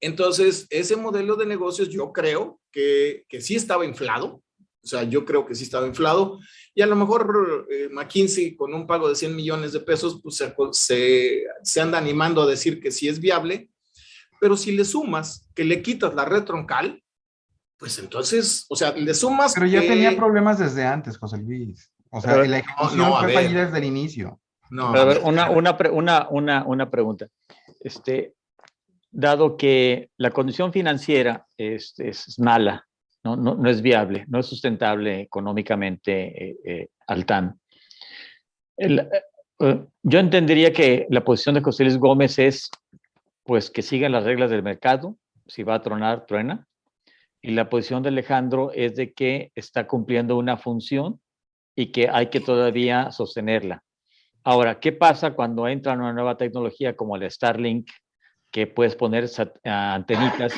Entonces, ese modelo de negocios yo creo que sí estaba inflado. O sea, yo creo que sí estaba inflado. Y a lo mejor McKinsey, con un pago de 100 millones de pesos, pues se anda animando a decir que sí es viable. Pero si le sumas que le quitas la red troncal, pues entonces, o sea, le sumas. Pero ya tenía problemas desde antes, José Luis. O sea, la ejecución fue fallida desde el inicio. No, a ver, una pregunta. Dado que la condición financiera es mala, no es viable, no es sustentable económicamente, Altán. Yo entendería que la posición de José Luis Gómez es pues que sigan las reglas del mercado, si va a tronar, truena. Y la posición de Alejandro es de que está cumpliendo una función y que hay que todavía sostenerla. Ahora, ¿qué pasa cuando entra una nueva tecnología como el Starlink, que puedes poner antenitas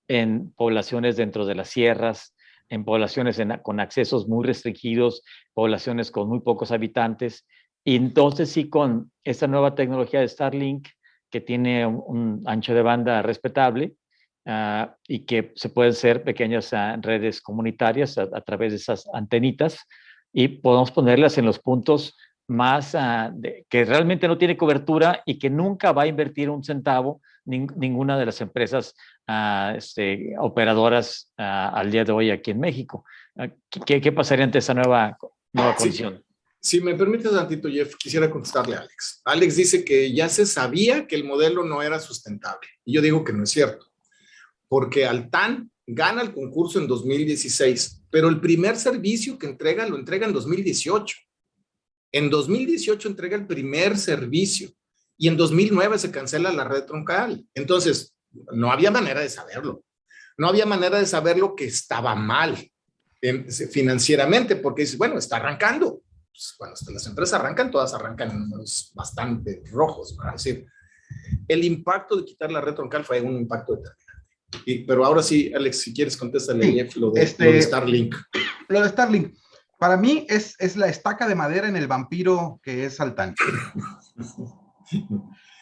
en poblaciones dentro de las sierras, en poblaciones con accesos muy restringidos, poblaciones con muy pocos habitantes. Y entonces sí, con esta nueva tecnología de Starlink, que tiene un ancho de banda respetable, y que se pueden hacer pequeñas redes comunitarias a través de esas antenitas, y podemos ponerlas en los puntos más que realmente no tiene cobertura y que nunca va a invertir un centavo ninguna de las empresas operadoras al día de hoy aquí en México. ¿Qué pasaría ante esa nueva condición? Si me permites tantito, Jeff, quisiera contestarle a Alex. Alex dice que ya se sabía que el modelo no era sustentable. Y yo digo que no es cierto, porque Altán gana el concurso en 2016, pero el primer servicio que entrega lo entrega en 2018. En 2018 entrega el primer servicio y en 2009 se cancela la red troncal. Entonces, no había manera de saberlo. No había manera de saberlo que estaba mal financieramente, porque dices, bueno, está arrancando. Pues, cuando las empresas arrancan, todas arrancan en números bastante rojos, ¿verdad? Es decir, el impacto de quitar la red troncal fue un impacto determinante. Pero ahora sí, Alex, si quieres, contéstale, Jeff, lo de Starlink. Lo de Starlink. Para mí es la estaca de madera en el vampiro que es Altán.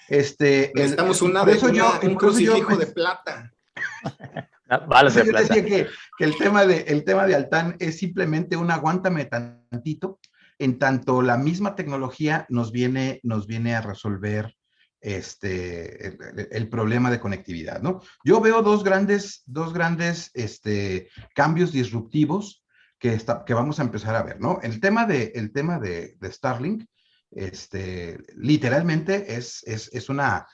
Necesitamos un crucifijo de plata. Yo decía que el tema de Altán es simplemente un aguántame tantito, en tanto la misma tecnología nos viene a resolver el problema de conectividad, ¿no? Yo veo dos grandes cambios disruptivos que vamos a empezar a ver, ¿no? El tema de Starlink, literalmente es una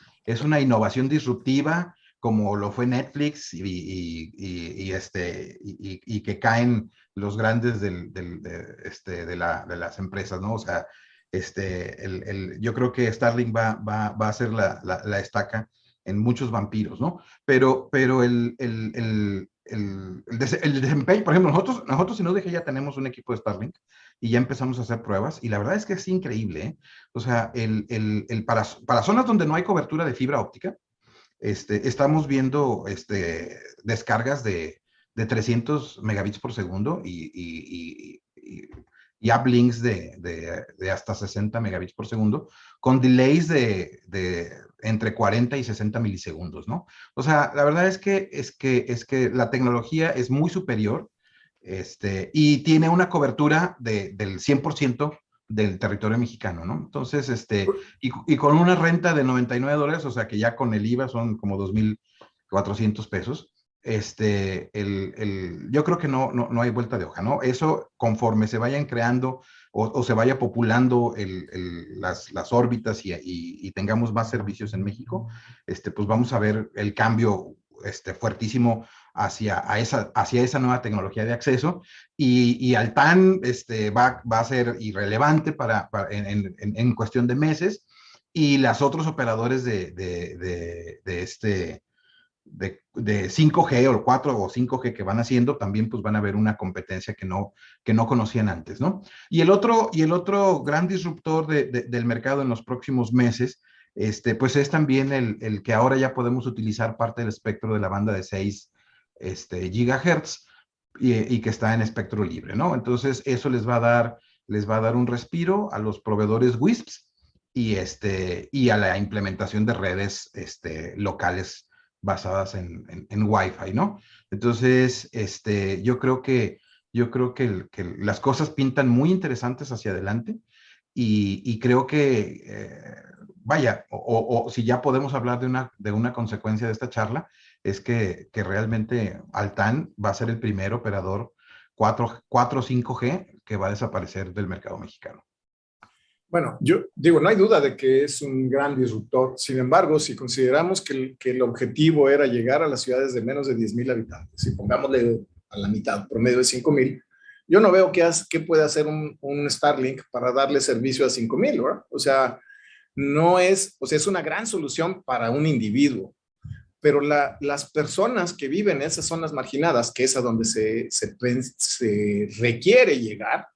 innovación disruptiva, como lo fue Netflix y que caen los grandes de las empresas, ¿no? O sea, yo creo que Starlink va a ser la estaca en muchos vampiros, ¿no? Pero el desempeño, por ejemplo, nosotros en UDG ya tenemos un equipo de Starlink y ya empezamos a hacer pruebas y la verdad es que es increíble, ¿eh? O sea, para zonas donde no hay cobertura de fibra óptica, estamos viendo descargas de 300 megabits por segundo y uplinks de hasta 60 megabits por segundo, con delays de entre 40 y 60 milisegundos, ¿no? O sea, la verdad es que la tecnología es muy superior y tiene una cobertura del 100% del territorio mexicano, ¿no? Entonces, y con una renta de $99, o sea que ya con el IVA son como 2,400 pesos, yo creo que no hay vuelta de hoja, ¿no? Eso, conforme se vayan creando o se vaya populando las órbitas y tengamos más servicios en México, pues vamos a ver el cambio fuertísimo hacia esa nueva tecnología de acceso y Altán va a ser irrelevante en cuestión de meses y los otros operadores de 5G o 4 o 5G que van haciendo, también pues van a ver una competencia que no conocían antes, ¿no? Y el otro gran disruptor del mercado en los próximos meses, pues es también el que ahora ya podemos utilizar parte del espectro de la banda de 6 gigahertz y que está en espectro libre, ¿no? Entonces eso les va a dar un respiro a los proveedores WISPs y a la implementación de redes locales basadas en Wi-Fi, ¿no? Entonces, yo creo que las cosas pintan muy interesantes hacia adelante y creo que, vaya, o si ya podemos hablar de una consecuencia de esta charla, es que realmente Altán va a ser el primer operador 4 o 5G que va a desaparecer del mercado mexicano. Bueno, yo digo, no hay duda de que es un gran disruptor. Sin embargo, si consideramos que el objetivo era llegar a las ciudades de menos de 10,000 habitantes, y pongámosle a la mitad, promedio de 5,000, yo no veo qué puede hacer un Starlink para darle servicio a 5,000, ¿verdad? O sea, es una gran solución para un individuo, pero las personas que viven en esas zonas marginadas, que es a donde se requiere llegar,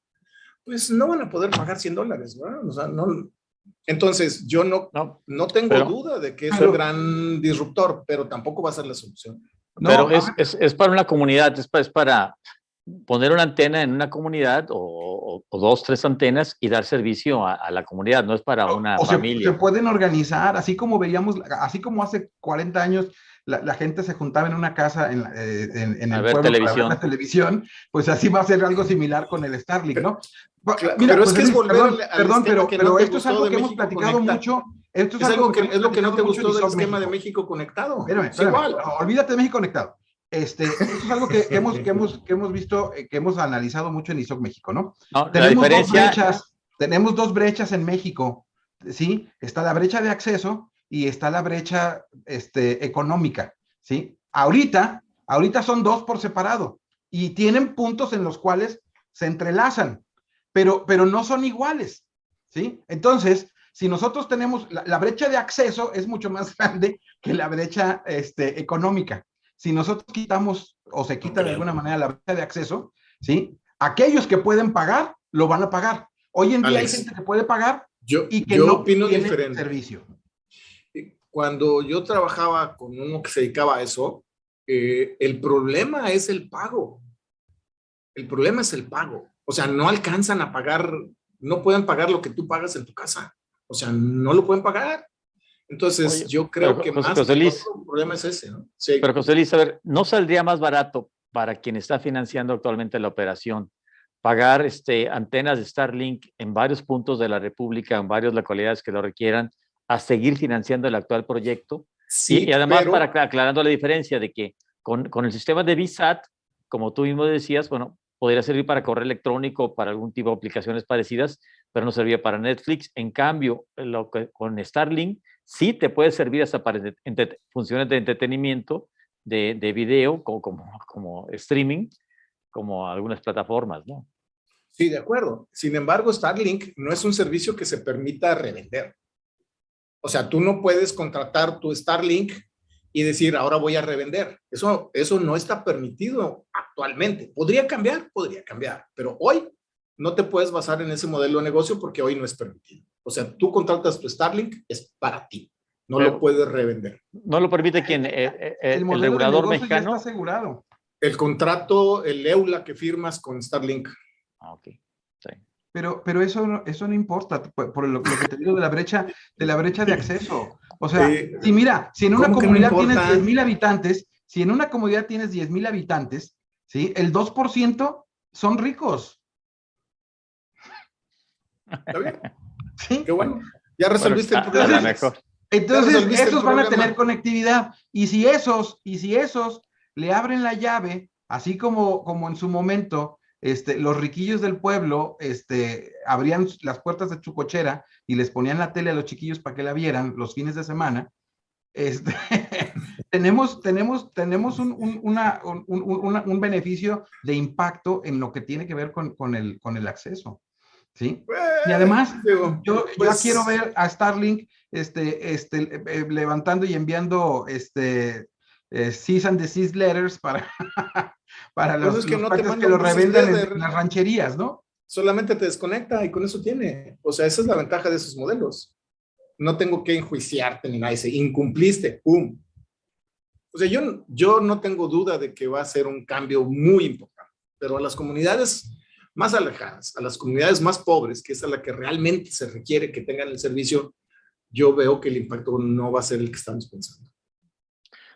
pues no van a poder pagar $100, ¿verdad? O sea, no. Entonces, yo no tengo duda de que es un gran disruptor, pero tampoco va a ser la solución. Pero es para una comunidad, es para poner una antena en una comunidad o dos, tres antenas y dar servicio a la comunidad, no es para una familia. Se pueden organizar, así como veíamos, así como hace 40 años la gente se juntaba en una casa en el pueblo para ver la televisión, pues así va a ser algo similar con el Starlink, ¿no? Mira, pero pues es que es volver perdón, pero esto es algo que hemos platicado mucho. Esto es algo que es lo que no te gustó del esquema de México Conectado. Espérame, igual. Olvídate de México Conectado. Esto es algo que hemos visto, que hemos analizado mucho en ISOC México, ¿no? No, tenemos dos brechas en México, ¿sí? Está la brecha de acceso y está la brecha económica, ¿sí? Ahorita son dos por separado y tienen puntos en los cuales se entrelazan, pero no son iguales, ¿sí? Entonces, si nosotros tenemos, la brecha de acceso es mucho más grande que la brecha económica. Si nosotros quitamos o se quita de alguna manera la brecha de acceso, ¿sí? Aquellos que pueden pagar, lo van a pagar. Hoy en día hay gente que puede pagar y que no opino tiene diferente. Servicio. Cuando yo trabajaba con uno que se dedicaba a eso, el problema es el pago. El problema es el pago. O sea, no alcanzan a pagar, no pueden pagar lo que tú pagas en tu casa. O sea, no lo pueden pagar. Entonces, oye, yo creo que más el problema es ese, ¿no? Sí. Pero José Luis, a ver, ¿no saldría más barato para quien está financiando actualmente la operación pagar antenas de Starlink en varios puntos de la República, en varias localidades que lo requieran, a seguir financiando el actual proyecto? Sí, y además, para aclarando la diferencia de que con el sistema de VSAT, como tú mismo decías, bueno, podría servir para correo electrónico, para algún tipo de aplicaciones parecidas, pero no servía para Netflix. En cambio, con Starlink sí te puede servir hasta para funciones de entretenimiento, de video, como streaming, como algunas plataformas, ¿no? Sí, de acuerdo. Sin embargo, Starlink no es un servicio que se permita revender. O sea, tú no puedes contratar tu Starlink y decir, ahora voy a revender. Eso no está permitido actualmente. Podría cambiar, pero hoy no te puedes basar en ese modelo de negocio porque hoy no es permitido. O sea, tú contratas tu Starlink, es para ti. No lo puedes revender. ¿No lo permite quien el regulador mexicano? Ya está asegurado. El contrato, el EULA que firmas con Starlink. Ah, ok. Sí. Pero eso no importa, por lo que te digo de la brecha de acceso. O sea, si en una comunidad tienes 10,000 habitantes, si en una comunidad tienes 10,000 habitantes, ¿sí? El 2% son ricos. ¿Está bien? Sí. Qué bueno. Ya resolviste el problema. Mejor. Entonces, esos van a tener conectividad. Y si esos le abren la llave, así como en su momento, los riquillos del pueblo abrían las puertas de su cochera y les ponían la tele a los chiquillos para que la vieran los fines de semana. Tenemos un beneficio de impacto en lo que tiene que ver con el acceso, ¿sí? Y además, yo quiero ver a Starlink levantando y enviando cease and desist letters para los que lo revendan en las rancherías, ¿no? Solamente te desconecta y con eso tiene. O sea, esa es la ventaja de esos modelos. No tengo que enjuiciarte ni nada. Dice, incumpliste, ¡pum! O sea, yo no tengo duda de que va a ser un cambio muy importante, pero a las comunidades más alejadas, a las comunidades más pobres, que es a la que realmente se requiere que tengan el servicio, yo veo que el impacto no va a ser el que estamos pensando.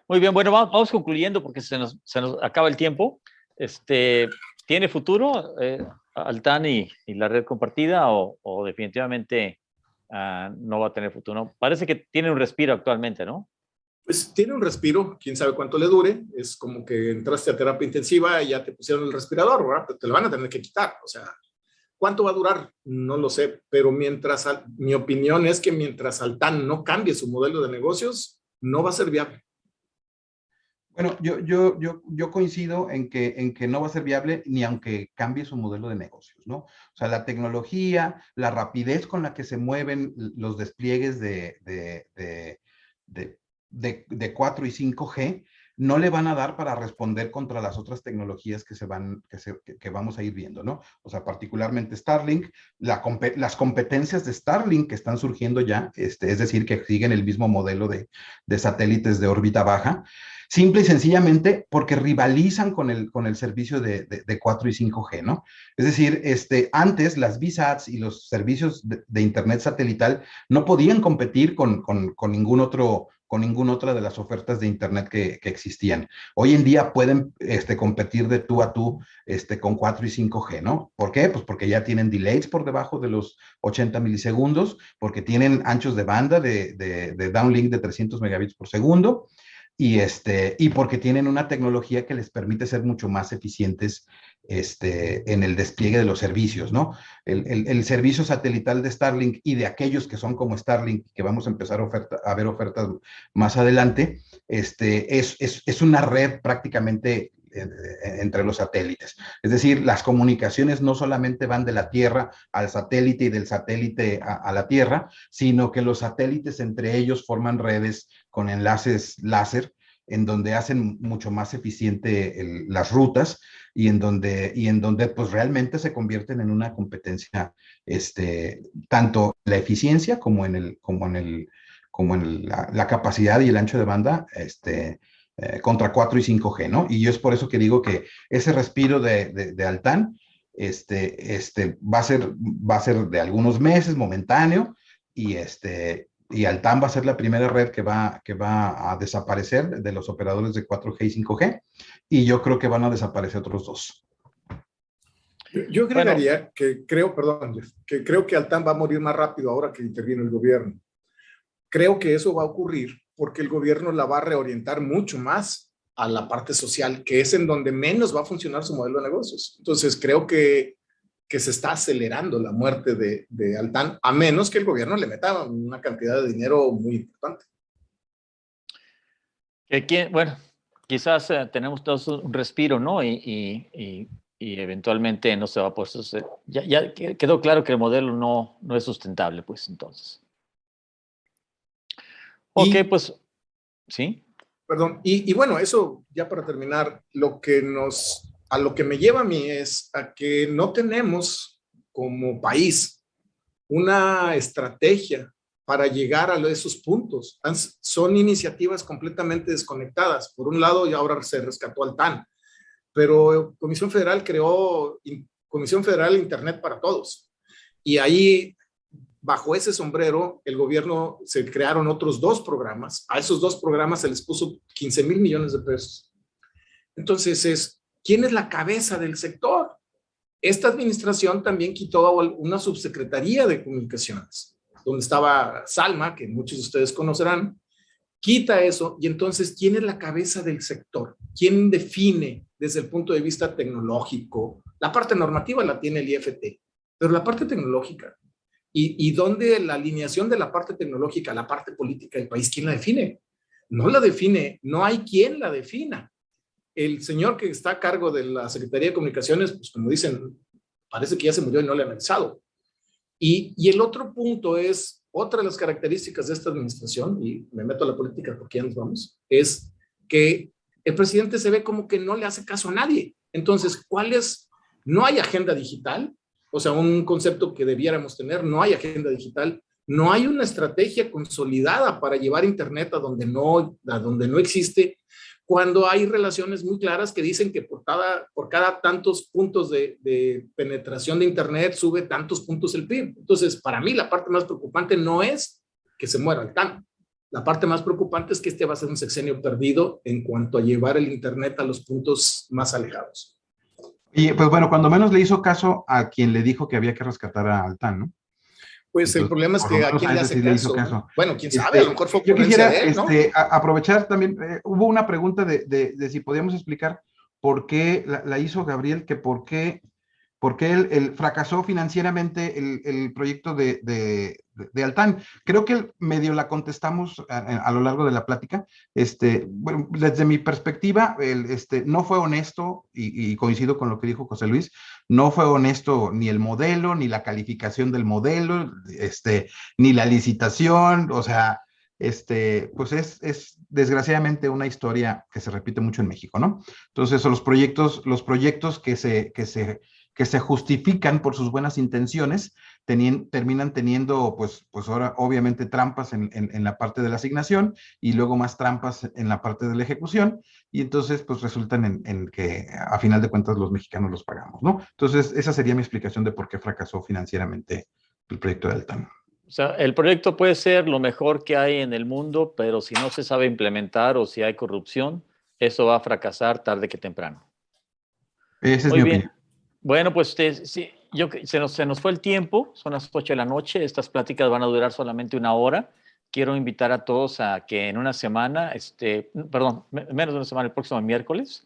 Muy bien, bueno, vamos concluyendo porque se nos acaba el tiempo. ¿Tiene futuro Altán y la red compartida o definitivamente no va a tener futuro? Parece que tiene un respiro actualmente, ¿no? Pues tiene un respiro, quién sabe cuánto le dure. Es como que entraste a terapia intensiva y ya te pusieron el respirador, ¿verdad? Pero te lo van a tener que quitar. O sea, ¿cuánto va a durar? No lo sé, pero mi opinión es que mientras Altán no cambie su modelo de negocios, no va a ser viable. Bueno, yo coincido en que no va a ser viable ni aunque cambie su modelo de negocios, ¿no? O sea, la tecnología, la rapidez con la que se mueven los despliegues de 4 y 5G no le van a dar para responder contra las otras tecnologías que vamos a ir viendo, ¿no? O sea, particularmente Starlink, las competencias de Starlink que están surgiendo ya, es decir, que siguen el mismo modelo de satélites de órbita baja, simple y sencillamente porque rivalizan con el servicio de 4 y 5G, ¿no? Es decir, antes las VSATs y los servicios de Internet satelital no podían competir con ninguna otra de las ofertas de Internet que existían. Hoy en día pueden competir de tú a tú con 4 y 5G, ¿no? ¿Por qué? Pues porque ya tienen delays por debajo de los 80 milisegundos, porque tienen anchos de banda de downlink de 300 megabits por segundo, y porque tienen una tecnología que les permite ser mucho más eficientes en el despliegue de los servicios, ¿no? El servicio satelital de Starlink y de aquellos que son como Starlink, que vamos a empezar a ver ofertas más adelante, es una red prácticamente entre los satélites. Es decir, las comunicaciones no solamente van de la Tierra al satélite y del satélite a la Tierra, sino que los satélites entre ellos forman redes con enlaces láser, en donde hacen mucho más eficiente las rutas y en donde pues realmente se convierten en una competencia, tanto la eficiencia como en la capacidad y el ancho de banda, contra 4 y 5G, ¿no? Y yo es por eso que digo que ese respiro de Altán, va a ser de algunos meses, momentáneo, y Altán va a ser la primera red que va a desaparecer de los operadores de 4G y 5G, y yo creo que van a desaparecer otros dos. Yo agregaría que creo, perdón, Jeff, que creo que Altán va a morir más rápido ahora que interviene el gobierno. Creo que eso va a ocurrir porque el gobierno la va a reorientar mucho más a la parte social, que es en donde menos va a funcionar su modelo de negocios. Entonces, creo que se está acelerando la muerte de Altán, a menos que el gobierno le meta una cantidad de dinero muy importante. Bueno, quizás tenemos todos un respiro, ¿no? Y eventualmente no se va a poder hacer. Ya quedó claro que el modelo no es sustentable, pues entonces. Ok, pues, sí. Perdón, y bueno, eso ya para terminar, a lo que me lleva a mí es a que no tenemos como país una estrategia para llegar a esos puntos. Son iniciativas completamente desconectadas. Por un lado, y ahora se rescató Altán, pero Comisión Federal creó Comisión Federal Internet para Todos. Y ahí, bajo ese sombrero, el gobierno se crearon otros 2 programas. A esos 2 programas se les puso 15,000 millones de pesos. Entonces, ¿quién es la cabeza del sector? Esta administración también quitó una subsecretaría de comunicaciones, donde estaba Salma, que muchos de ustedes conocerán. Quita eso, y entonces, ¿quién es la cabeza del sector? ¿Quién define desde el punto de vista tecnológico? La parte normativa la tiene el IFT, pero la parte tecnológica, ¿y dónde la alineación de la parte tecnológica, la parte política del país, quién la define? No la define, no hay quien la defina. El señor que está a cargo de la Secretaría de Comunicaciones, pues como dicen, parece que ya se murió y no le han avisado. Y el otro punto es, otra de las características de esta administración, y me meto a la política porque ya nos vamos, es que el presidente se ve como que no le hace caso a nadie. Entonces, no hay agenda digital, o sea, un concepto que debiéramos tener, no hay agenda digital, no hay una estrategia consolidada para llevar Internet a donde no existe, cuando hay relaciones muy claras que dicen que por cada tantos puntos de penetración de Internet sube tantos puntos el PIB. Entonces, para mí la parte más preocupante no es que se muera Altán. La parte más preocupante es que va a ser un sexenio perdido en cuanto a llevar el Internet a los puntos más alejados. Y pues bueno, cuando menos le hizo caso a quien le dijo que había que rescatar a Altán, ¿no? Pues entonces, el problema es que a quién le hace caso. Bueno, quién sabe, a lo mejor fue yo quisiera de él, ¿no? aprovechar también, hubo una pregunta de si podíamos explicar por qué la hizo Gabriel, que por qué él fracasó financieramente el proyecto de Altán. Creo que medio la contestamos a lo largo de la plática. Bueno, desde mi perspectiva, no fue honesto, y coincido con lo que dijo José Luis, no fue honesto ni el modelo, ni la calificación del modelo, ni la licitación, o sea, pues es desgraciadamente una historia que se repite mucho en México, ¿no? Entonces, los proyectos que que se justifican por sus buenas intenciones, terminan teniendo, pues ahora obviamente trampas en la parte de la asignación y luego más trampas en la parte de la ejecución, y entonces pues resultan en que a final de cuentas los mexicanos los pagamos, ¿no? Entonces esa sería mi explicación de por qué fracasó financieramente el proyecto de Altán. O sea, el proyecto puede ser lo mejor que hay en el mundo, pero si no se sabe implementar o si hay corrupción, eso va a fracasar tarde que temprano. Esa es Muy mi bien. opinión. Bueno, pues sí, se nos fue el tiempo, son las 8 de la noche, estas pláticas van a durar solamente 1 hora. Quiero invitar a todos a que en una semana, menos de una semana, el próximo miércoles,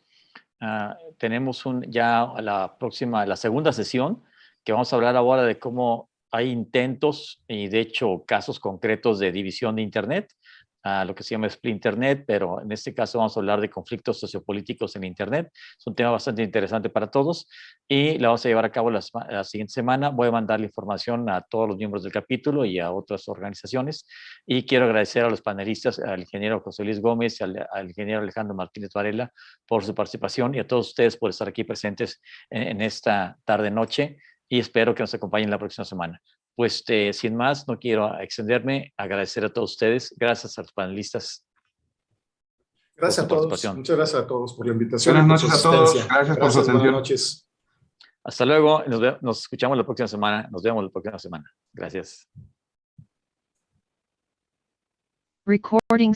tenemos ya la segunda sesión, que vamos a hablar ahora de cómo hay intentos y de hecho casos concretos de división de Internet, lo que se llama Split Internet, pero en este caso vamos a hablar de conflictos sociopolíticos en Internet. Es un tema bastante interesante para todos y la vamos a llevar a cabo la siguiente semana. Voy a mandar la información a todos los miembros del capítulo y a otras organizaciones, y quiero agradecer a los panelistas, al ingeniero José Luis Gómez y al ingeniero Alejandro Martínez Varela por su participación, y a todos ustedes por estar aquí presentes en esta tarde-noche, y espero que nos acompañen la próxima semana. Pues sin más, no quiero extenderme, agradecer a todos ustedes, gracias a los panelistas. Gracias a todos, muchas gracias a todos por la invitación. Buenas y por su noches a todos, asistencia. gracias por su atención. Buenas noches. Hasta luego, nos escuchamos la próxima semana, nos vemos la próxima semana. Gracias. Recording